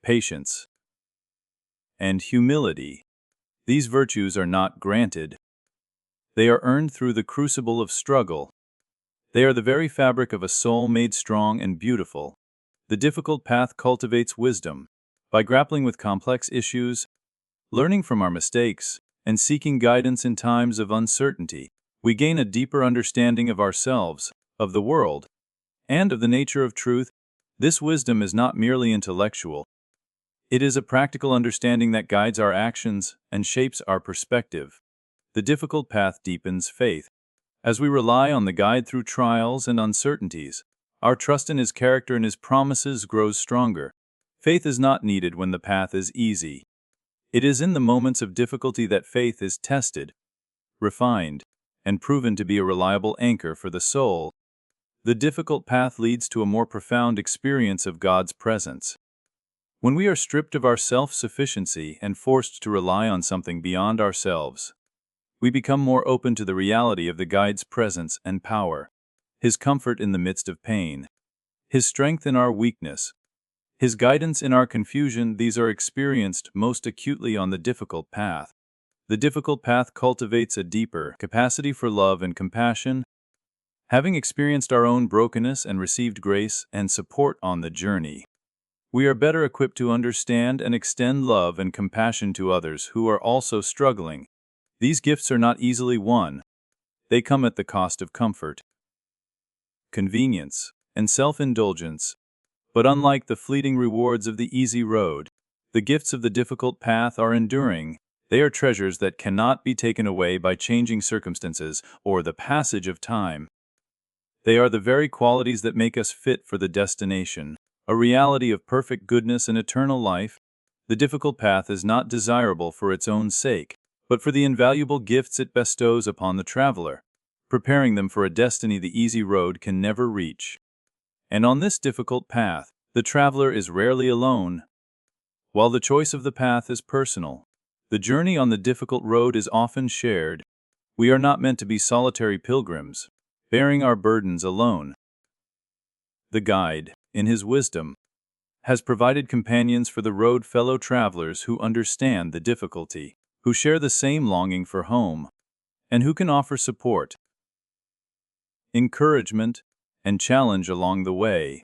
patience, and humility. These virtues are not granted. They are earned through the crucible of struggle. They are the very fabric of a soul made strong and beautiful. The difficult path cultivates wisdom. By grappling with complex issues, learning from our mistakes, and seeking guidance in times of uncertainty, we gain a deeper understanding of ourselves, of the world, and of the nature of truth. This wisdom is not merely intellectual. It is a practical understanding that guides our actions and shapes our perspective. The difficult path deepens faith. As we rely on the guide through trials and uncertainties, our trust in His character and His promises grows stronger. Faith is not needed when the path is easy. It is in the moments of difficulty that faith is tested, refined, and proven to be a reliable anchor for the soul. The difficult path leads to a more profound experience of God's presence. When we are stripped of our self-sufficiency and forced to rely on something beyond ourselves, we become more open to the reality of the Guide's presence and power, His comfort in the midst of pain, His strength in our weakness, His guidance in our confusion. These are experienced most acutely on the difficult path. The difficult path cultivates a deeper capacity for love and compassion. Having experienced our own brokenness and received grace and support on the journey, we are better equipped to understand and extend love and compassion to others who are also struggling. These gifts are not easily won. They come at the cost of comfort, convenience, and self-indulgence. But unlike the fleeting rewards of the easy road, the gifts of the difficult path are enduring. They are treasures that cannot be taken away by changing circumstances or the passage of time. They are the very qualities that make us fit for the destination, a reality of perfect goodness and eternal life. The difficult path is not desirable for its own sake, but for the invaluable gifts it bestows upon the traveler, preparing them for a destiny the easy road can never reach. And on this difficult path, the traveler is rarely alone. While the choice of the path is personal, the journey on the difficult road is often shared. We are not meant to be solitary pilgrims, bearing our burdens alone. The guide, in his wisdom, has provided companions for the road, fellow travelers who understand the difficulty, who share the same longing for home, and who can offer support, encouragement, and challenge along the way.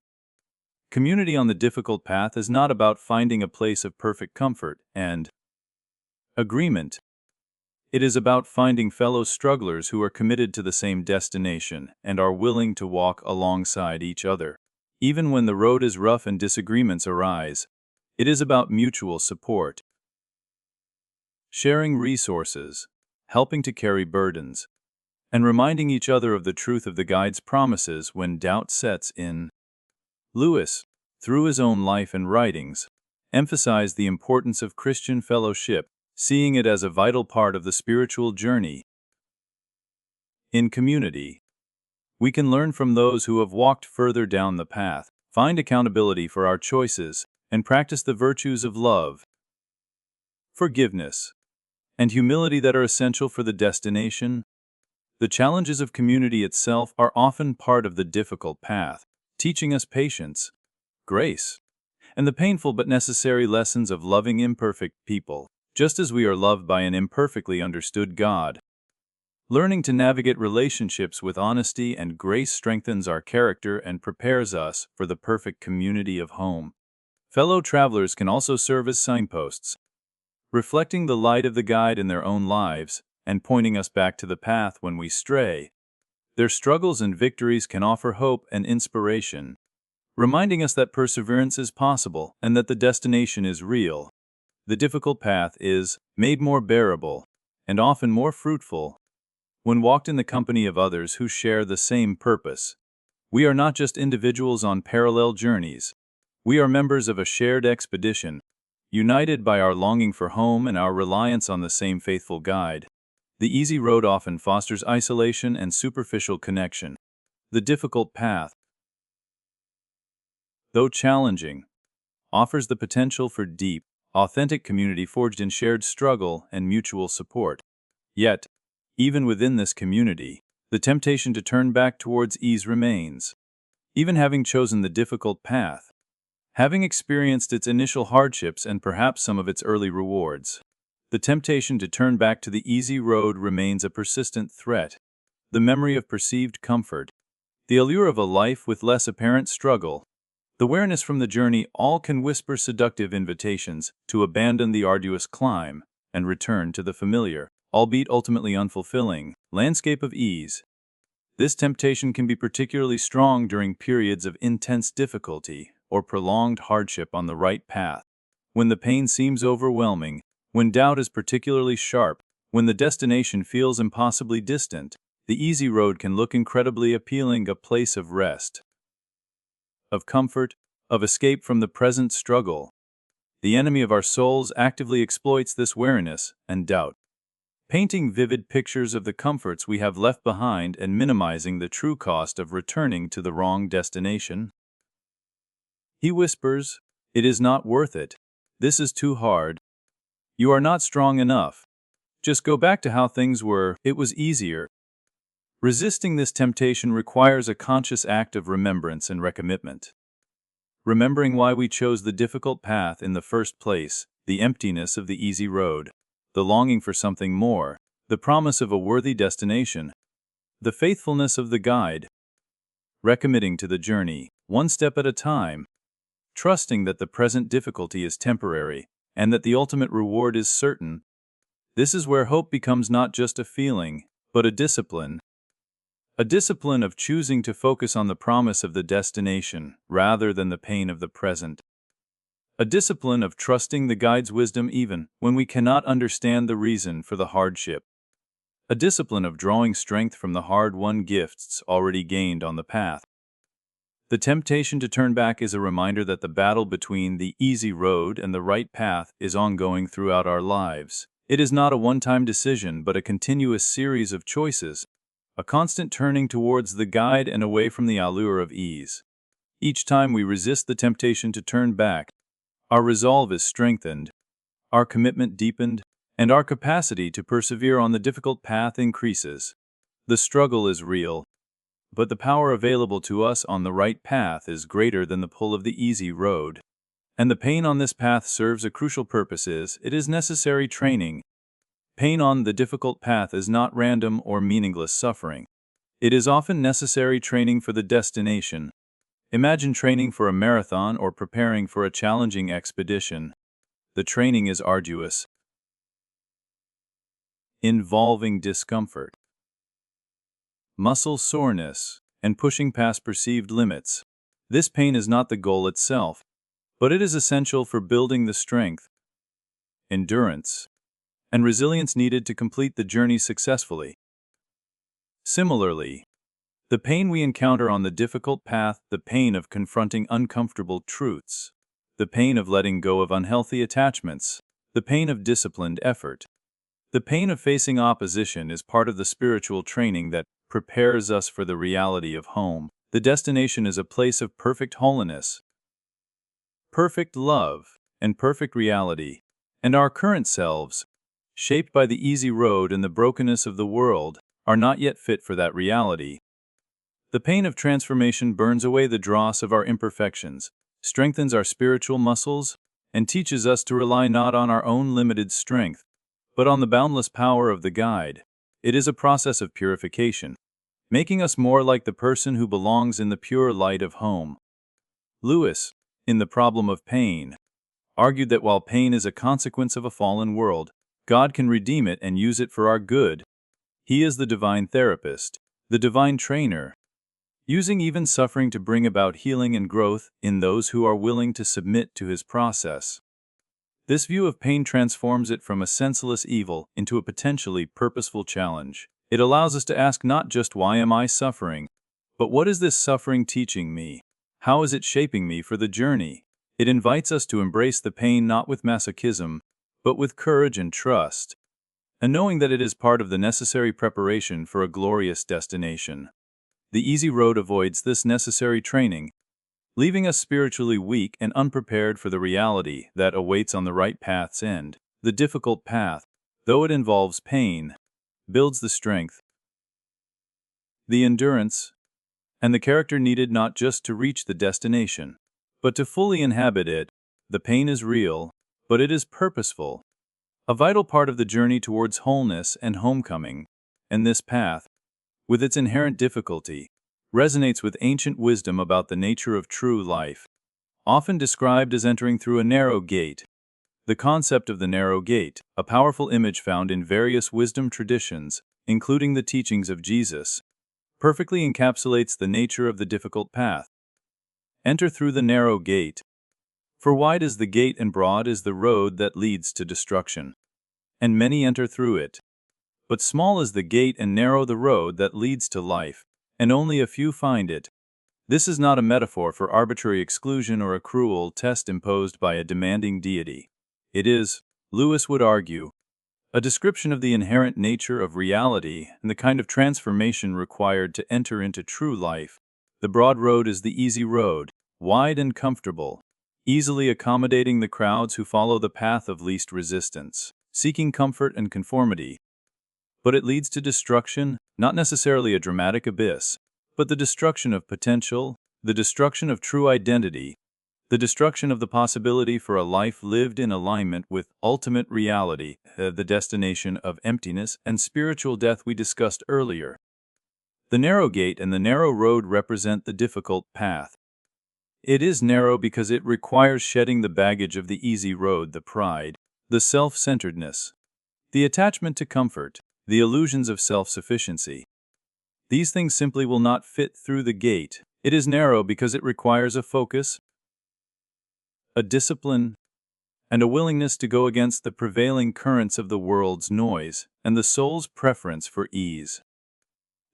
Community on the difficult path is not about finding a place of perfect comfort and agreement. It is about finding fellow strugglers who are committed to the same destination and are willing to walk alongside each other. Even when the road is rough and disagreements arise, it is about mutual support, sharing resources, helping to carry burdens, and reminding each other of the truth of the guide's promises when doubt sets in. Lewis, through his own life and writings, emphasized the importance of Christian fellowship, seeing it as a vital part of the spiritual journey. In community, we can learn from those who have walked further down the path, find accountability for our choices, and practice the virtues of love, forgiveness, and humility that are essential for the destination. The challenges of community itself are often part of the difficult path, teaching us patience, grace, and the painful but necessary lessons of loving imperfect people, just as we are loved by an imperfectly understood God. Learning to navigate relationships with honesty and grace strengthens our character and prepares us for the perfect community of home. Fellow travelers can also serve as signposts, reflecting the light of the guide in their own lives and pointing us back to the path when we stray. Their struggles and victories can offer hope and inspiration, reminding us that perseverance is possible and that the destination is real. The difficult path is made more bearable and often more fruitful when walked in the company of others who share the same purpose. We are not just individuals on parallel journeys. We are members of a shared expedition, united by our longing for home and our reliance on the same faithful guide. The easy road often fosters isolation and superficial connection. The difficult path, though challenging, offers the potential for deep, authentic community forged in shared struggle and mutual support. Yet, even within this community, the temptation to turn back towards ease remains. Even having chosen the difficult path, having experienced its initial hardships and perhaps some of its early rewards, the temptation to turn back to the easy road remains a persistent threat. The memory of perceived comfort, the allure of a life with less apparent struggle, the weariness from the journey all can whisper seductive invitations to abandon the arduous climb and return to the familiar, albeit ultimately unfulfilling, landscape of ease. This temptation can be particularly strong during periods of intense difficulty or prolonged hardship on the right path. When the pain seems overwhelming, when doubt is particularly sharp, when the destination feels impossibly distant, the easy road can look incredibly appealing, a place of rest, of comfort, of escape from the present struggle. The enemy of our souls actively exploits this weariness and doubt, painting vivid pictures of the comforts we have left behind and minimizing the true cost of returning to the wrong destination. He whispers, "It is not worth it. This is too hard. You are not strong enough. Just go back to how things were. It was easier." Resisting this temptation requires a conscious act of remembrance and recommitment. Remembering why we chose the difficult path in the first place, the emptiness of the easy road, the longing for something more, the promise of a worthy destination, the faithfulness of the guide. Recommitting to the journey, one step at a time, trusting that the present difficulty is temporary and that the ultimate reward is certain. This is where hope becomes not just a feeling, but a discipline. A discipline of choosing to focus on the promise of the destination rather than the pain of the present. A discipline of trusting the guide's wisdom even when we cannot understand the reason for the hardship. A discipline of drawing strength from the hard-won gifts already gained on the path. The temptation to turn back is a reminder that the battle between the easy road and the right path is ongoing throughout our lives. It is not a one-time decision but a continuous series of choices, a constant turning towards the guide and away from the allure of ease. Each time we resist the temptation to turn back, our resolve is strengthened, our commitment deepened, and our capacity to persevere on the difficult path increases. The struggle is real, but the power available to us on the right path is greater than the pull of the easy road. And the pain on this path serves a crucial purpose. It is necessary training. Pain on the difficult path is not random or meaningless suffering. It is often necessary training for the destination. Imagine training for a marathon or preparing for a challenging expedition. The training is arduous, involving discomfort, muscle soreness, and pushing past perceived limits. This pain is not the goal itself, but it is essential for building the strength, endurance, and resilience needed to complete the journey successfully. Similarly, the pain we encounter on the difficult path, the pain of confronting uncomfortable truths, the pain of letting go of unhealthy attachments, the pain of disciplined effort, the pain of facing opposition is part of the spiritual training that prepares us for the reality of home. The destination is a place of perfect holiness, perfect love, and perfect reality, and our current selves, shaped by the easy road and the brokenness of the world, are not yet fit for that reality. The pain of transformation burns away the dross of our imperfections, strengthens our spiritual muscles, and teaches us to rely not on our own limited strength, but on the boundless power of the guide. It is a process of purification, making us more like the person who belongs in the pure light of home. Lewis, in The Problem of Pain, argued that while pain is a consequence of a fallen world, God can redeem it and use it for our good. He is the divine therapist, the divine trainer, using even suffering to bring about healing and growth in those who are willing to submit to his process. This view of pain transforms it from a senseless evil into a potentially purposeful challenge. It allows us to ask not just why am I suffering, but what is this suffering teaching me? How is it shaping me for the journey? It invites us to embrace the pain not with masochism, but with courage and trust, and knowing that it is part of the necessary preparation for a glorious destination. The easy road avoids this necessary training, leaving us spiritually weak and unprepared for the reality that awaits on the right path's end. The difficult path, though it involves pain, builds the strength, the endurance, and the character needed not just to reach the destination, but to fully inhabit it. The pain is real, but it is purposeful, a vital part of the journey towards wholeness and homecoming. And this path, with its inherent difficulty, resonates with ancient wisdom about the nature of true life, often described as entering through a narrow gate. The concept of the narrow gate, a powerful image found in various wisdom traditions, including the teachings of Jesus, perfectly encapsulates the nature of the difficult path. Enter through the narrow gate. For wide is the gate and broad is the road that leads to destruction, and many enter through it. But small is the gate and narrow the road that leads to life, and only a few find it. This is not a metaphor for arbitrary exclusion or a cruel test imposed by a demanding deity. It is, Lewis would argue, a description of the inherent nature of reality and the kind of transformation required to enter into true life. The broad road is the easy road, wide and comfortable, easily accommodating the crowds who follow the path of least resistance, seeking comfort and conformity. But it leads to destruction, not necessarily a dramatic abyss, but the destruction of potential, the destruction of true identity, the destruction of the possibility for a life lived in alignment with ultimate reality, the destination of emptiness and spiritual death we discussed earlier. The narrow gate and the narrow road represent the difficult path. It is narrow because it requires shedding the baggage of the easy road, the pride, the self-centeredness, the attachment to comfort, the illusions of self-sufficiency. These things simply will not fit through the gate. It is narrow because it requires a focus, a discipline, and a willingness to go against the prevailing currents of the world's noise and the soul's preference for ease.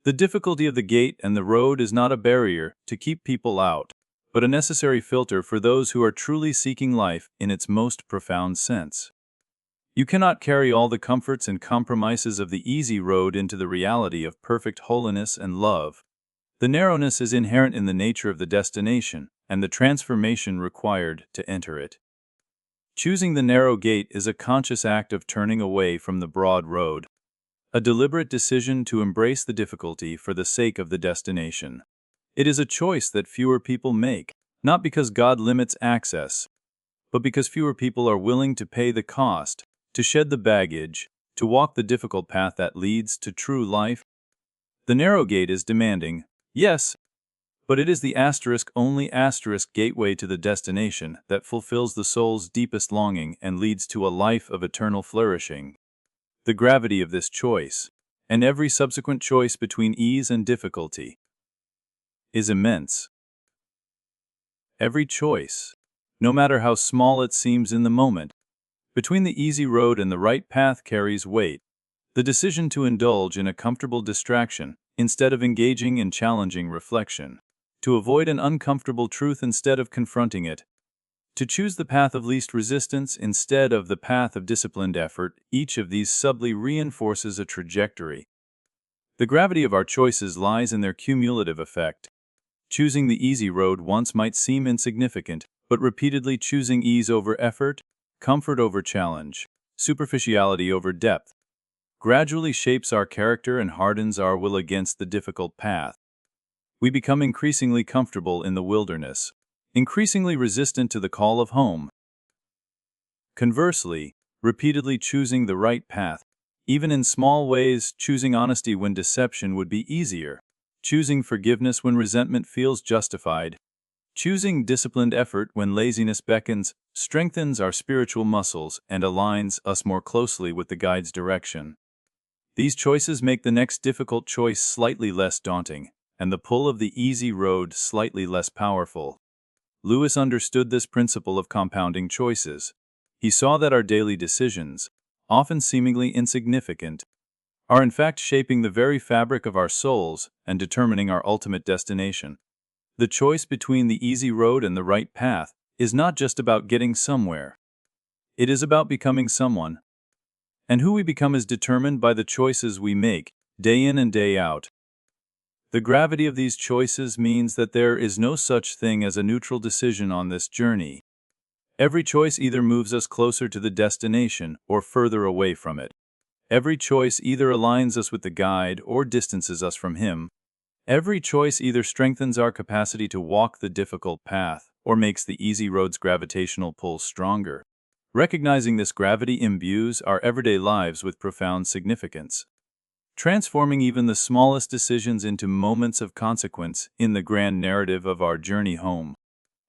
The difficulty of the gate and the road is not a barrier to keep people out, but a necessary filter for those who are truly seeking life in its most profound sense. You cannot carry all the comforts and compromises of the easy road into the reality of perfect holiness and love. The narrowness is inherent in the nature of the destination and the transformation required to enter it. Choosing the narrow gate is a conscious act of turning away from the broad road, a deliberate decision to embrace the difficulty for the sake of the destination. It is a choice that fewer people make, not because God limits access, but because fewer people are willing to pay the cost, to shed the baggage, to walk the difficult path that leads to true life. The narrow gate is demanding, yes, but it is the only gateway to the destination that fulfills the soul's deepest longing and leads to a life of eternal flourishing. The gravity of this choice, and every subsequent choice between ease and difficulty, is immense. Every choice, no matter how small it seems in the moment, between the easy road and the right path carries weight. The decision to indulge in a comfortable distraction instead of engaging in challenging reflection, to avoid an uncomfortable truth instead of confronting it, to choose the path of least resistance instead of the path of disciplined effort, each of these subtly reinforces a trajectory. The gravity of our choices lies in their cumulative effect. Choosing the easy road once might seem insignificant, but repeatedly choosing ease over effort, comfort over challenge, superficiality over depth, gradually shapes our character and hardens our will against the difficult path. We become increasingly comfortable in the wilderness, increasingly resistant to the call of home. Conversely, repeatedly choosing the right path, even in small ways, choosing honesty when deception would be easier, choosing forgiveness when resentment feels justified, choosing disciplined effort when laziness beckons, strengthens our spiritual muscles and aligns us more closely with the guide's direction. These choices make the next difficult choice slightly less daunting, and the pull of the easy road slightly less powerful. Lewis understood this principle of compounding choices. He saw that our daily decisions, often seemingly insignificant, are in fact shaping the very fabric of our souls and determining our ultimate destination. The choice between the easy road and the right path is not just about getting somewhere. It is about becoming someone. And who we become is determined by the choices we make, day in and day out. The gravity of these choices means that there is no such thing as a neutral decision on this journey. Every choice either moves us closer to the destination or further away from it. Every choice either aligns us with the guide or distances us from him. Every choice either strengthens our capacity to walk the difficult path or makes the easy road's gravitational pull stronger. Recognizing this gravity imbues our everyday lives with profound significance, transforming even the smallest decisions into moments of consequence in the grand narrative of our journey home.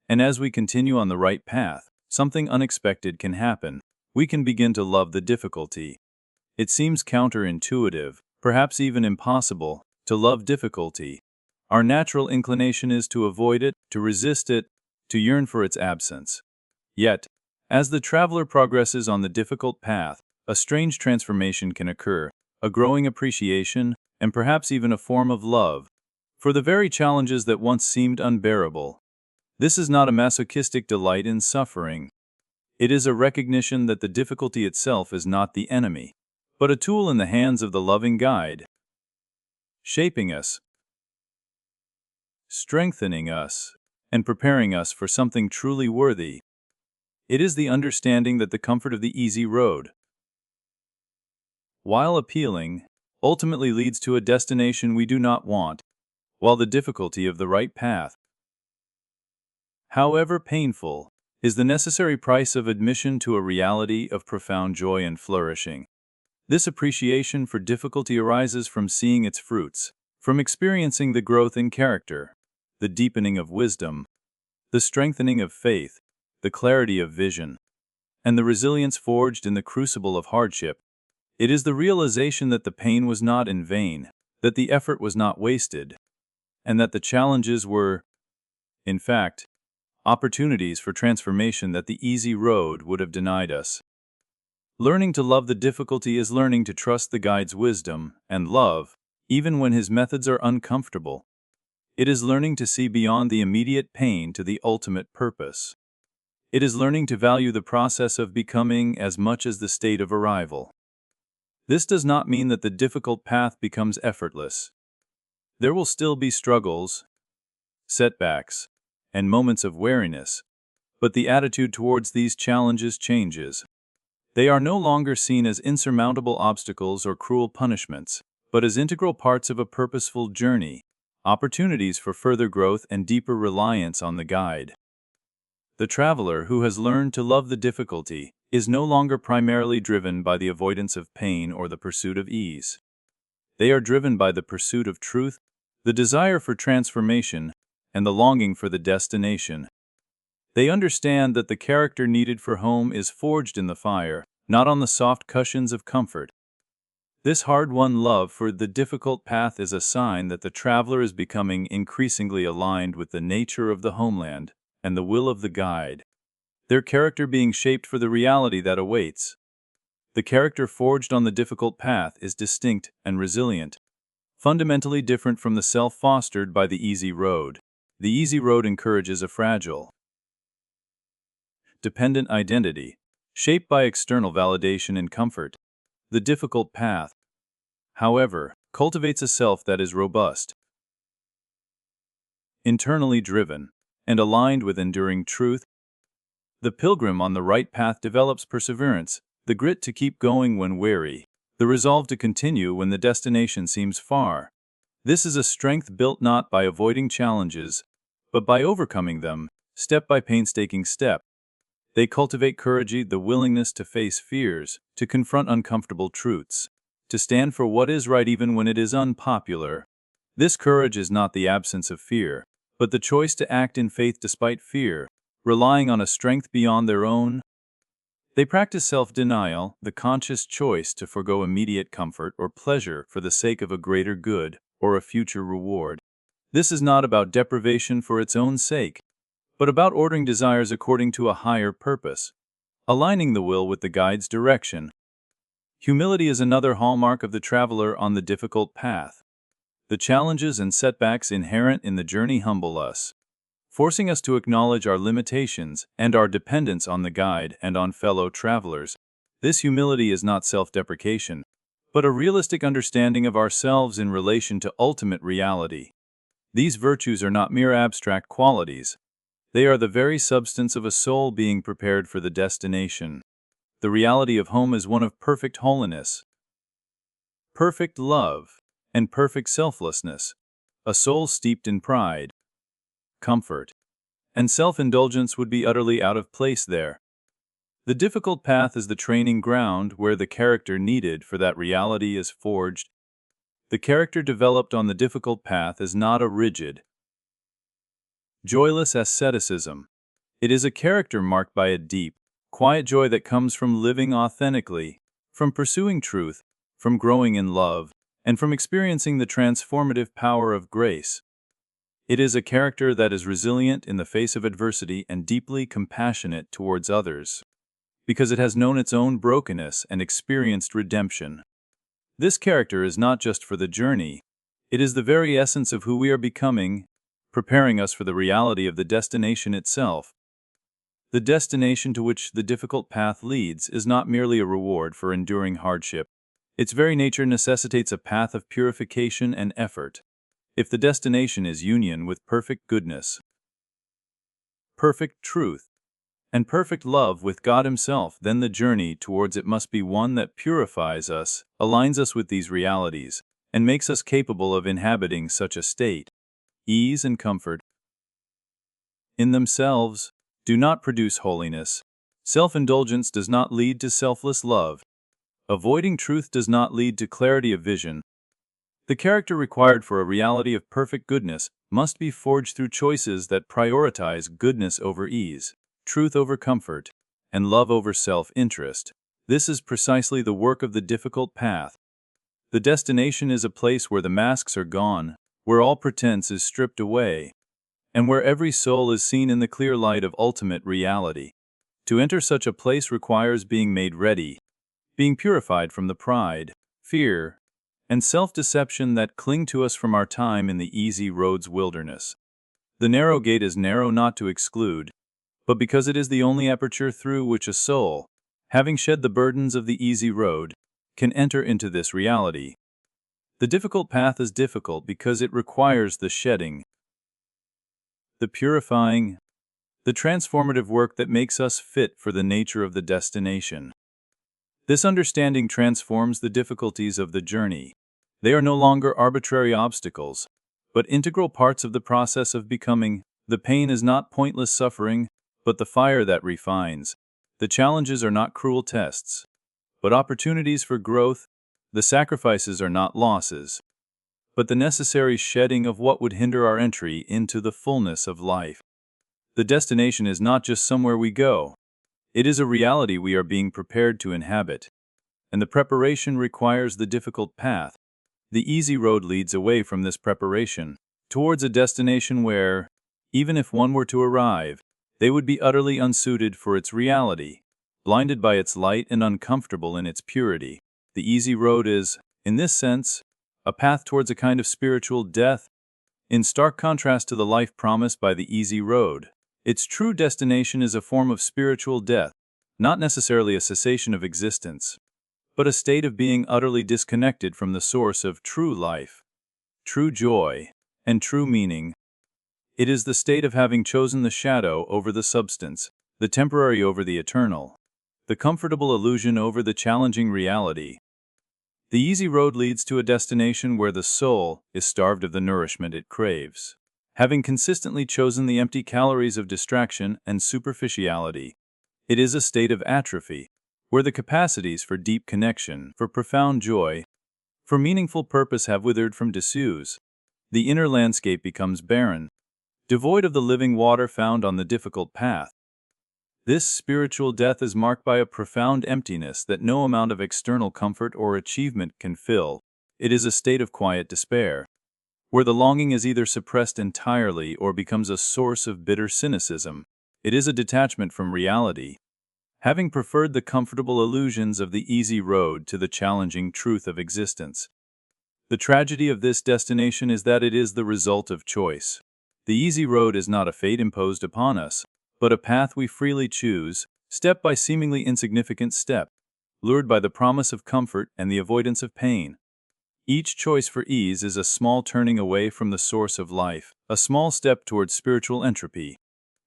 And as we continue on the right path, something unexpected can happen. We can begin to love the difficulty. It seems counterintuitive, perhaps even impossible, to love difficulty. Our natural inclination is to avoid it, to resist it, to yearn for its absence. Yet, as the traveler progresses on the difficult path, a strange transformation can occur, a growing appreciation, and perhaps even a form of love, for the very challenges that once seemed unbearable. This is not a masochistic delight in suffering. It is a recognition that the difficulty itself is not the enemy, but a tool in the hands of the loving guide, shaping us, strengthening us, and preparing us for something truly worthy. It is the understanding that the comfort of the easy road, while appealing, ultimately leads to a destination we do not want, while the difficulty of the right path, however painful, is the necessary price of admission to a reality of profound joy and flourishing. This appreciation for difficulty arises from seeing its fruits, from experiencing the growth in character, the deepening of wisdom, the strengthening of faith, the clarity of vision, and the resilience forged in the crucible of hardship. It is the realization that the pain was not in vain, that the effort was not wasted, and that the challenges were, in fact, opportunities for transformation that the easy road would have denied us. Learning to love the difficulty is learning to trust the guide's wisdom and love, even when his methods are uncomfortable. It is learning to see beyond the immediate pain to the ultimate purpose. It is learning to value the process of becoming as much as the state of arrival. This does not mean that the difficult path becomes effortless. There will still be struggles, setbacks, and moments of weariness, but the attitude towards these challenges changes. They are no longer seen as insurmountable obstacles or cruel punishments, but as integral parts of a purposeful journey, opportunities for further growth and deeper reliance on the guide. The traveler who has learned to love the difficulty is no longer primarily driven by the avoidance of pain or the pursuit of ease. They are driven by the pursuit of truth, the desire for transformation, and the longing for the destination. They understand that the character needed for home is forged in the fire, not on the soft cushions of comfort. This hard-won love for the difficult path is a sign that the traveler is becoming increasingly aligned with the nature of the homeland and the will of the guide, their character being shaped for the reality that awaits. The character forged on the difficult path is distinct and resilient, fundamentally different from the self fostered by the easy road. The easy road encourages a fragile, dependent identity, shaped by external validation and comfort. The difficult path, however, cultivates a self that is robust, internally driven, and aligned with enduring truth. The pilgrim on the right path develops perseverance, the grit to keep going when weary, the resolve to continue when the destination seems far. This is a strength built not by avoiding challenges, but by overcoming them, step by painstaking step. They cultivate courage, the willingness to face fears, to confront uncomfortable truths, to stand for what is right even when it is unpopular. This courage is not the absence of fear, but the choice to act in faith despite fear, relying on a strength beyond their own. They practice self-denial, the conscious choice to forego immediate comfort or pleasure for the sake of a greater good or a future reward. This is not about deprivation for its own sake, but about ordering desires according to a higher purpose, aligning the will with the guide's direction. Humility is another hallmark of the traveler on the difficult path. The challenges and setbacks inherent in the journey humble us, forcing us to acknowledge our limitations and our dependence on the guide and on fellow travelers. This humility is not self-deprecation, but a realistic understanding of ourselves in relation to ultimate reality. These virtues are not mere abstract qualities. They are the very substance of a soul being prepared for the destination. The reality of home is one of perfect holiness, perfect love, and perfect selflessness. A soul steeped in pride, comfort, and self-indulgence would be utterly out of place there. The difficult path is the training ground where the character needed for that reality is forged. The character developed on the difficult path is not a rigid, joyless asceticism. It is a character marked by a deep, quiet joy that comes from living authentically, from pursuing truth, from growing in love, and from experiencing the transformative power of grace. It is a character that is resilient in the face of adversity and deeply compassionate towards others, because it has known its own brokenness and experienced redemption. This character is not just for the journey, it is the very essence of who we are becoming, preparing us for the reality of the destination itself. The destination to which the difficult path leads is not merely a reward for enduring hardship. Its very nature necessitates a path of purification and effort. If the destination is union with perfect goodness, perfect truth, and perfect love with God Himself, then the journey towards it must be one that purifies us, aligns us with these realities, and makes us capable of inhabiting such a state. Ease and comfort, in themselves, do not produce holiness. Self-indulgence does not lead to selfless love. Avoiding truth does not lead to clarity of vision. The character required for a reality of perfect goodness must be forged through choices that prioritize goodness over ease, truth over comfort, and love over self-interest. This is precisely the work of the difficult path. The destination is a place where the masks are gone, where all pretense is stripped away, and where every soul is seen in the clear light of ultimate reality. To enter such a place requires being made ready, being purified from the pride, fear, and self-deception that cling to us from our time in the easy road's wilderness. The narrow gate is narrow not to exclude, but because it is the only aperture through which a soul, having shed the burdens of the easy road, can enter into this reality. The difficult path is difficult because it requires the shedding, the purifying, the transformative work that makes us fit for the nature of the destination. This understanding transforms the difficulties of the journey. They are no longer arbitrary obstacles, but integral parts of the process of becoming. The pain is not pointless suffering, but the fire that refines. The challenges are not cruel tests, but opportunities for growth. The sacrifices are not losses, but the necessary shedding of what would hinder our entry into the fullness of life. The destination is not just somewhere we go. It is a reality we are being prepared to inhabit. And the preparation requires the difficult path. The easy road leads away from this preparation, towards a destination where, even if one were to arrive, they would be utterly unsuited for its reality, blinded by its light and uncomfortable in its purity. The easy road is, in this sense, a path towards a kind of spiritual death, in stark contrast to the life promised by the easy road. Its true destination is a form of spiritual death, not necessarily a cessation of existence, but a state of being utterly disconnected from the source of true life, true joy, and true meaning. It is the state of having chosen the shadow over the substance, the temporary over the eternal, the comfortable illusion over the challenging reality. The easy road leads to a destination where the soul is starved of the nourishment it craves, having consistently chosen the empty calories of distraction and superficiality. It is a state of atrophy, where the capacities for deep connection, for profound joy, for meaningful purpose have withered from disuse. The inner landscape becomes barren, devoid of the living water found on the difficult path. This spiritual death is marked by a profound emptiness that no amount of external comfort or achievement can fill. It is a state of quiet despair, where the longing is either suppressed entirely or becomes a source of bitter cynicism. It is a detachment from reality, having preferred the comfortable illusions of the easy road to the challenging truth of existence. The tragedy of this destination is that it is the result of choice. The easy road is not a fate imposed upon us, but a path we freely choose, step by seemingly insignificant step, lured by the promise of comfort and the avoidance of pain. Each choice for ease is a small turning away from the source of life, a small step towards spiritual entropy.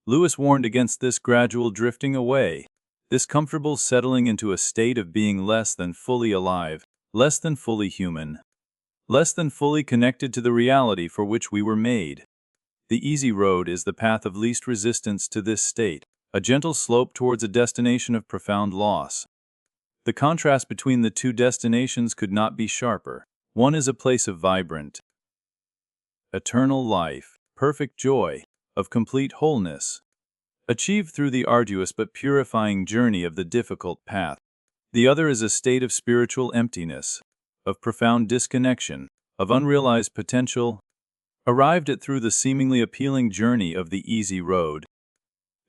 Lewis warned against this gradual drifting away, this comfortable settling into a state of being less than fully alive, less than fully human, less than fully connected to the reality for which we were made. The easy road is the path of least resistance to this state, a gentle slope towards a destination of profound loss. The contrast between the two destinations could not be sharper. One is a place of vibrant, eternal life, perfect joy, of complete wholeness, achieved through the arduous but purifying journey of the difficult path. The other is a state of spiritual emptiness, of profound disconnection, of unrealized potential, arrived at through the seemingly appealing journey of the easy road.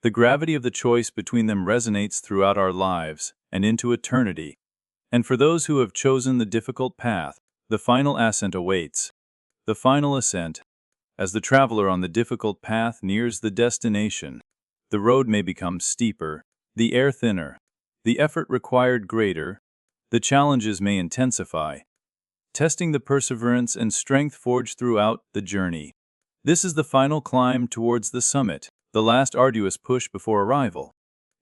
The gravity of the choice between them resonates throughout our lives and into eternity. And for those who have chosen the difficult path, the final ascent awaits. The final ascent. As the traveler on the difficult path nears the destination, the road may become steeper, the air thinner, the effort required greater, the challenges may intensify, testing the perseverance and strength forged throughout the journey. This is the final climb towards the summit, the last arduous push before arrival.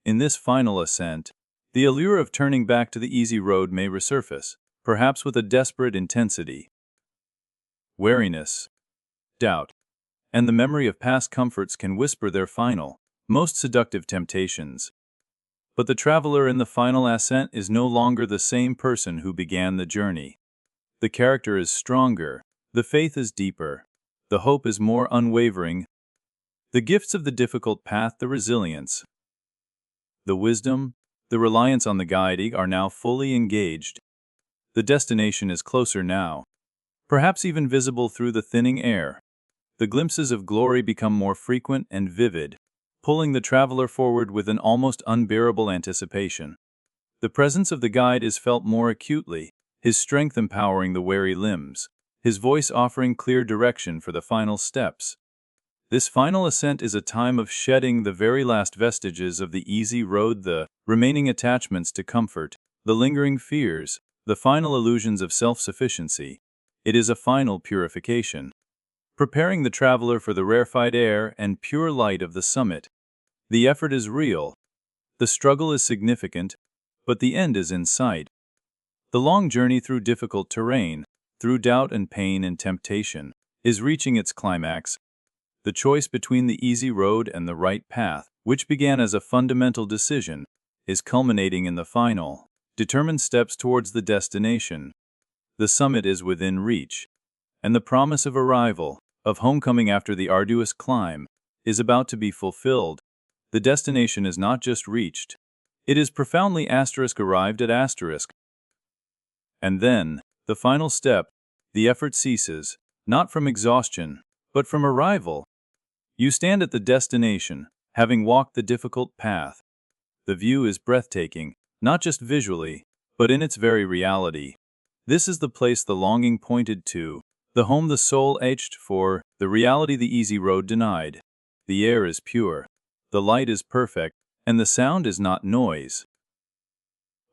In this final ascent, the allure of turning back to the easy road may resurface, perhaps with a desperate intensity. Weariness, doubt, and the memory of past comforts can whisper their final, most seductive temptations. But the traveler in the final ascent is no longer the same person who began the journey. The character is stronger, the faith is deeper, the hope is more unwavering. The gifts of the difficult path, the resilience, the wisdom, the reliance on the guide are now fully engaged. The destination is closer now, perhaps even visible through the thinning air. The glimpses of glory become more frequent and vivid, pulling the traveler forward with an almost unbearable anticipation. The presence of the guide is felt more acutely, his strength empowering the weary limbs, his voice offering clear direction for the final steps. This final ascent is a time of shedding the very last vestiges of the easy road, the remaining attachments to comfort, the lingering fears, the final illusions of self-sufficiency. It is a final purification, preparing the traveler for the rarefied air and pure light of the summit. The effort is real, the struggle is significant, but the end is in sight. The long journey through difficult terrain, through doubt and pain and temptation, is reaching its climax. The choice between the easy road and the right path, which began as a fundamental decision, is culminating in the final, determined steps towards the destination. the summit is within reach, and the promise of arrival, of homecoming after the arduous climb, is about to be fulfilled. The destination is not just reached, it is profoundly arrived at asterisk. And then, the final step, the effort ceases, not from exhaustion, but from arrival. You stand at the destination, having walked the difficult path. The view is breathtaking, not just visually, but in its very reality. This is the place the longing pointed to, the home the soul ached for, the reality the easy road denied. The air is pure, the light is perfect, and the sound is not noise,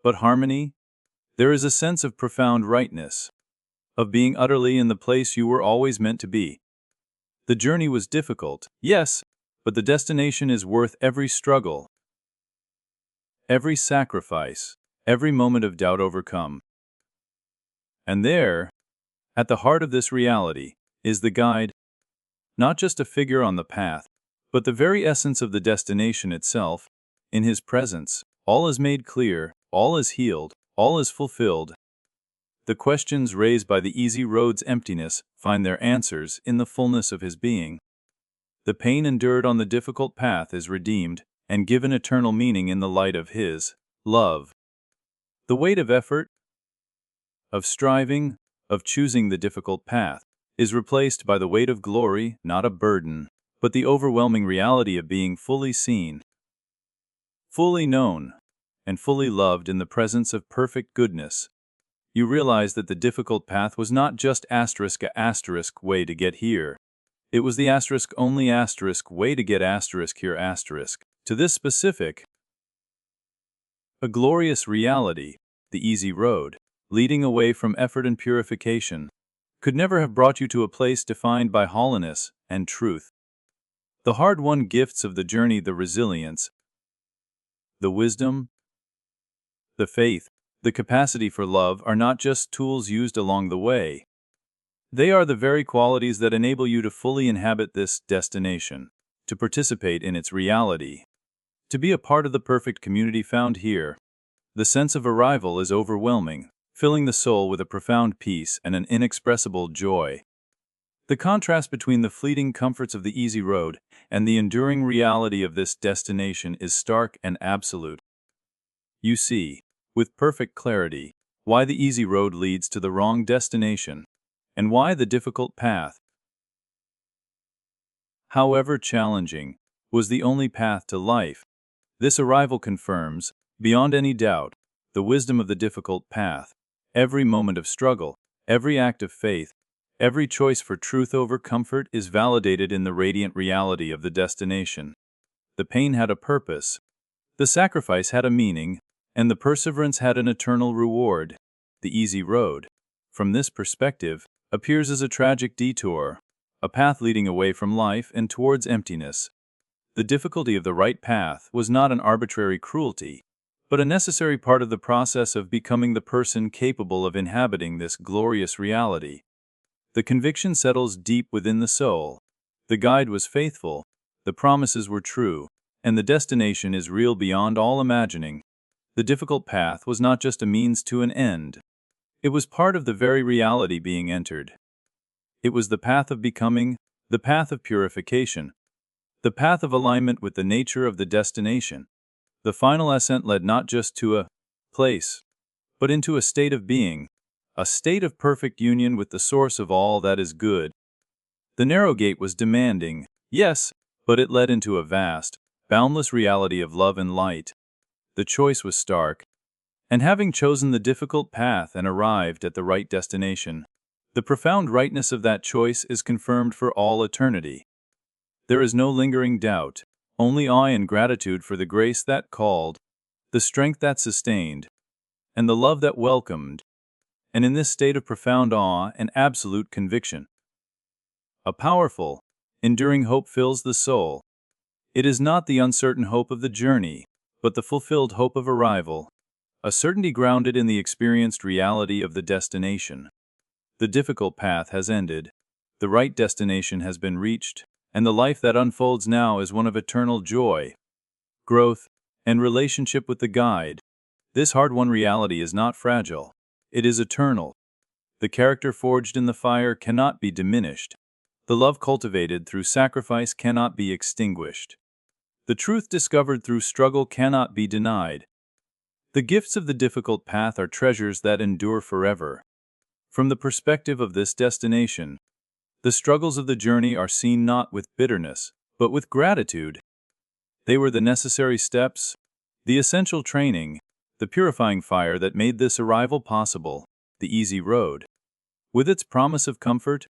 but harmony. There is a sense of profound rightness, of being utterly in the place you were always meant to be. The journey was difficult, yes, but the destination is worth every struggle, every sacrifice, every moment of doubt overcome. And there, at the heart of this reality, is the guide, not just a figure on the path, but the very essence of the destination itself. In his presence, all is made clear, all is healed, all is fulfilled. The questions raised by the easy road's emptiness find their answers in the fullness of his being. The pain endured on the difficult path is redeemed and given eternal meaning in the light of his love. The weight of effort, of striving, of choosing the difficult path, is replaced by the weight of glory, not a burden, but the overwhelming reality of being fully seen, fully known, and fully loved in the presence of perfect goodness. You realize that the difficult path was not just *** way to get here. It was the **only way to get **here**. To this specific, a glorious reality, the easy road, leading away from effort and purification, could never have brought you to a place defined by holiness and truth. The hard-won gifts of the journey, the resilience, the wisdom, the faith, the capacity for love are not just tools used along the way. They are the very qualities that enable you to fully inhabit this destination, to participate in its reality, to be a part of the perfect community found here. The sense of arrival is overwhelming, filling the soul with a profound peace and an inexpressible joy. The contrast between the fleeting comforts of the easy road and the enduring reality of this destination is stark and absolute. You see, with perfect clarity, why the easy road leads to the wrong destination, and why the difficult path, however challenging, was the only path to life. This arrival confirms, beyond any doubt, the wisdom of the difficult path. Every moment of struggle, every act of faith, every choice for truth over comfort is validated in the radiant reality of the destination. The pain had a purpose, the sacrifice had a meaning, and the perseverance had an eternal reward. The easy road, from this perspective, appears as a tragic detour, a path leading away from life and towards emptiness. The difficulty of the right path was not an arbitrary cruelty, but a necessary part of the process of becoming the person capable of inhabiting this glorious reality. The conviction settles deep within the soul. The guide was faithful, the promises were true, and the destination is real beyond all imagining. The difficult path was not just a means to an end. It was part of the very reality being entered. It was the path of becoming, the path of purification, the path of alignment with the nature of the destination. The final ascent led not just to a place, but into a state of being, a state of perfect union with the source of all that is good. The narrow gate was demanding, yes, but it led into a vast, boundless reality of love and light. The choice was stark, and having chosen the difficult path and arrived at the right destination, the profound rightness of that choice is confirmed for all eternity. There is no lingering doubt, only awe and gratitude for the grace that called, the strength that sustained, and the love that welcomed. And in this state of profound awe and absolute conviction, a powerful, enduring hope fills the soul. It is not the uncertain hope of the journey, but the fulfilled hope of arrival, a certainty grounded in the experienced reality of the destination. The difficult path has ended, the right destination has been reached, and the life that unfolds now is one of eternal joy, growth, and relationship with the guide. This hard-won reality is not fragile. It is eternal. The character forged in the fire cannot be diminished. The love cultivated through sacrifice cannot be extinguished. The truth discovered through struggle cannot be denied. The gifts of the difficult path are treasures that endure forever. From the perspective of this destination, the struggles of the journey are seen not with bitterness, but with gratitude. They were the necessary steps, the essential training, the purifying fire that made this arrival possible. The easy road, with its promise of comfort,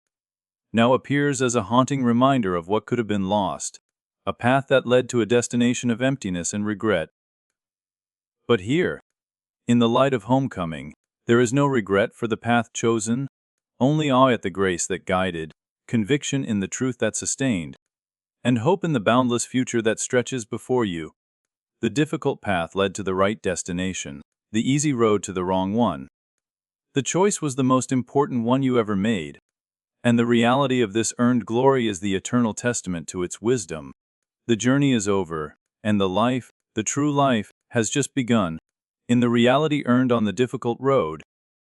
now appears as a haunting reminder of what could have been lost, a path that led to a destination of emptiness and regret. But here, in the light of homecoming, there is no regret for the path chosen, only awe at the grace that guided, conviction in the truth that sustained, and hope in the boundless future that stretches before you. The difficult path led to the right destination, the easy road to the wrong one. The choice was the most important one you ever made, and the reality of this earned glory is the eternal testament to its wisdom. The journey is over, and the life, the true life, has just begun. In the reality earned on the difficult road,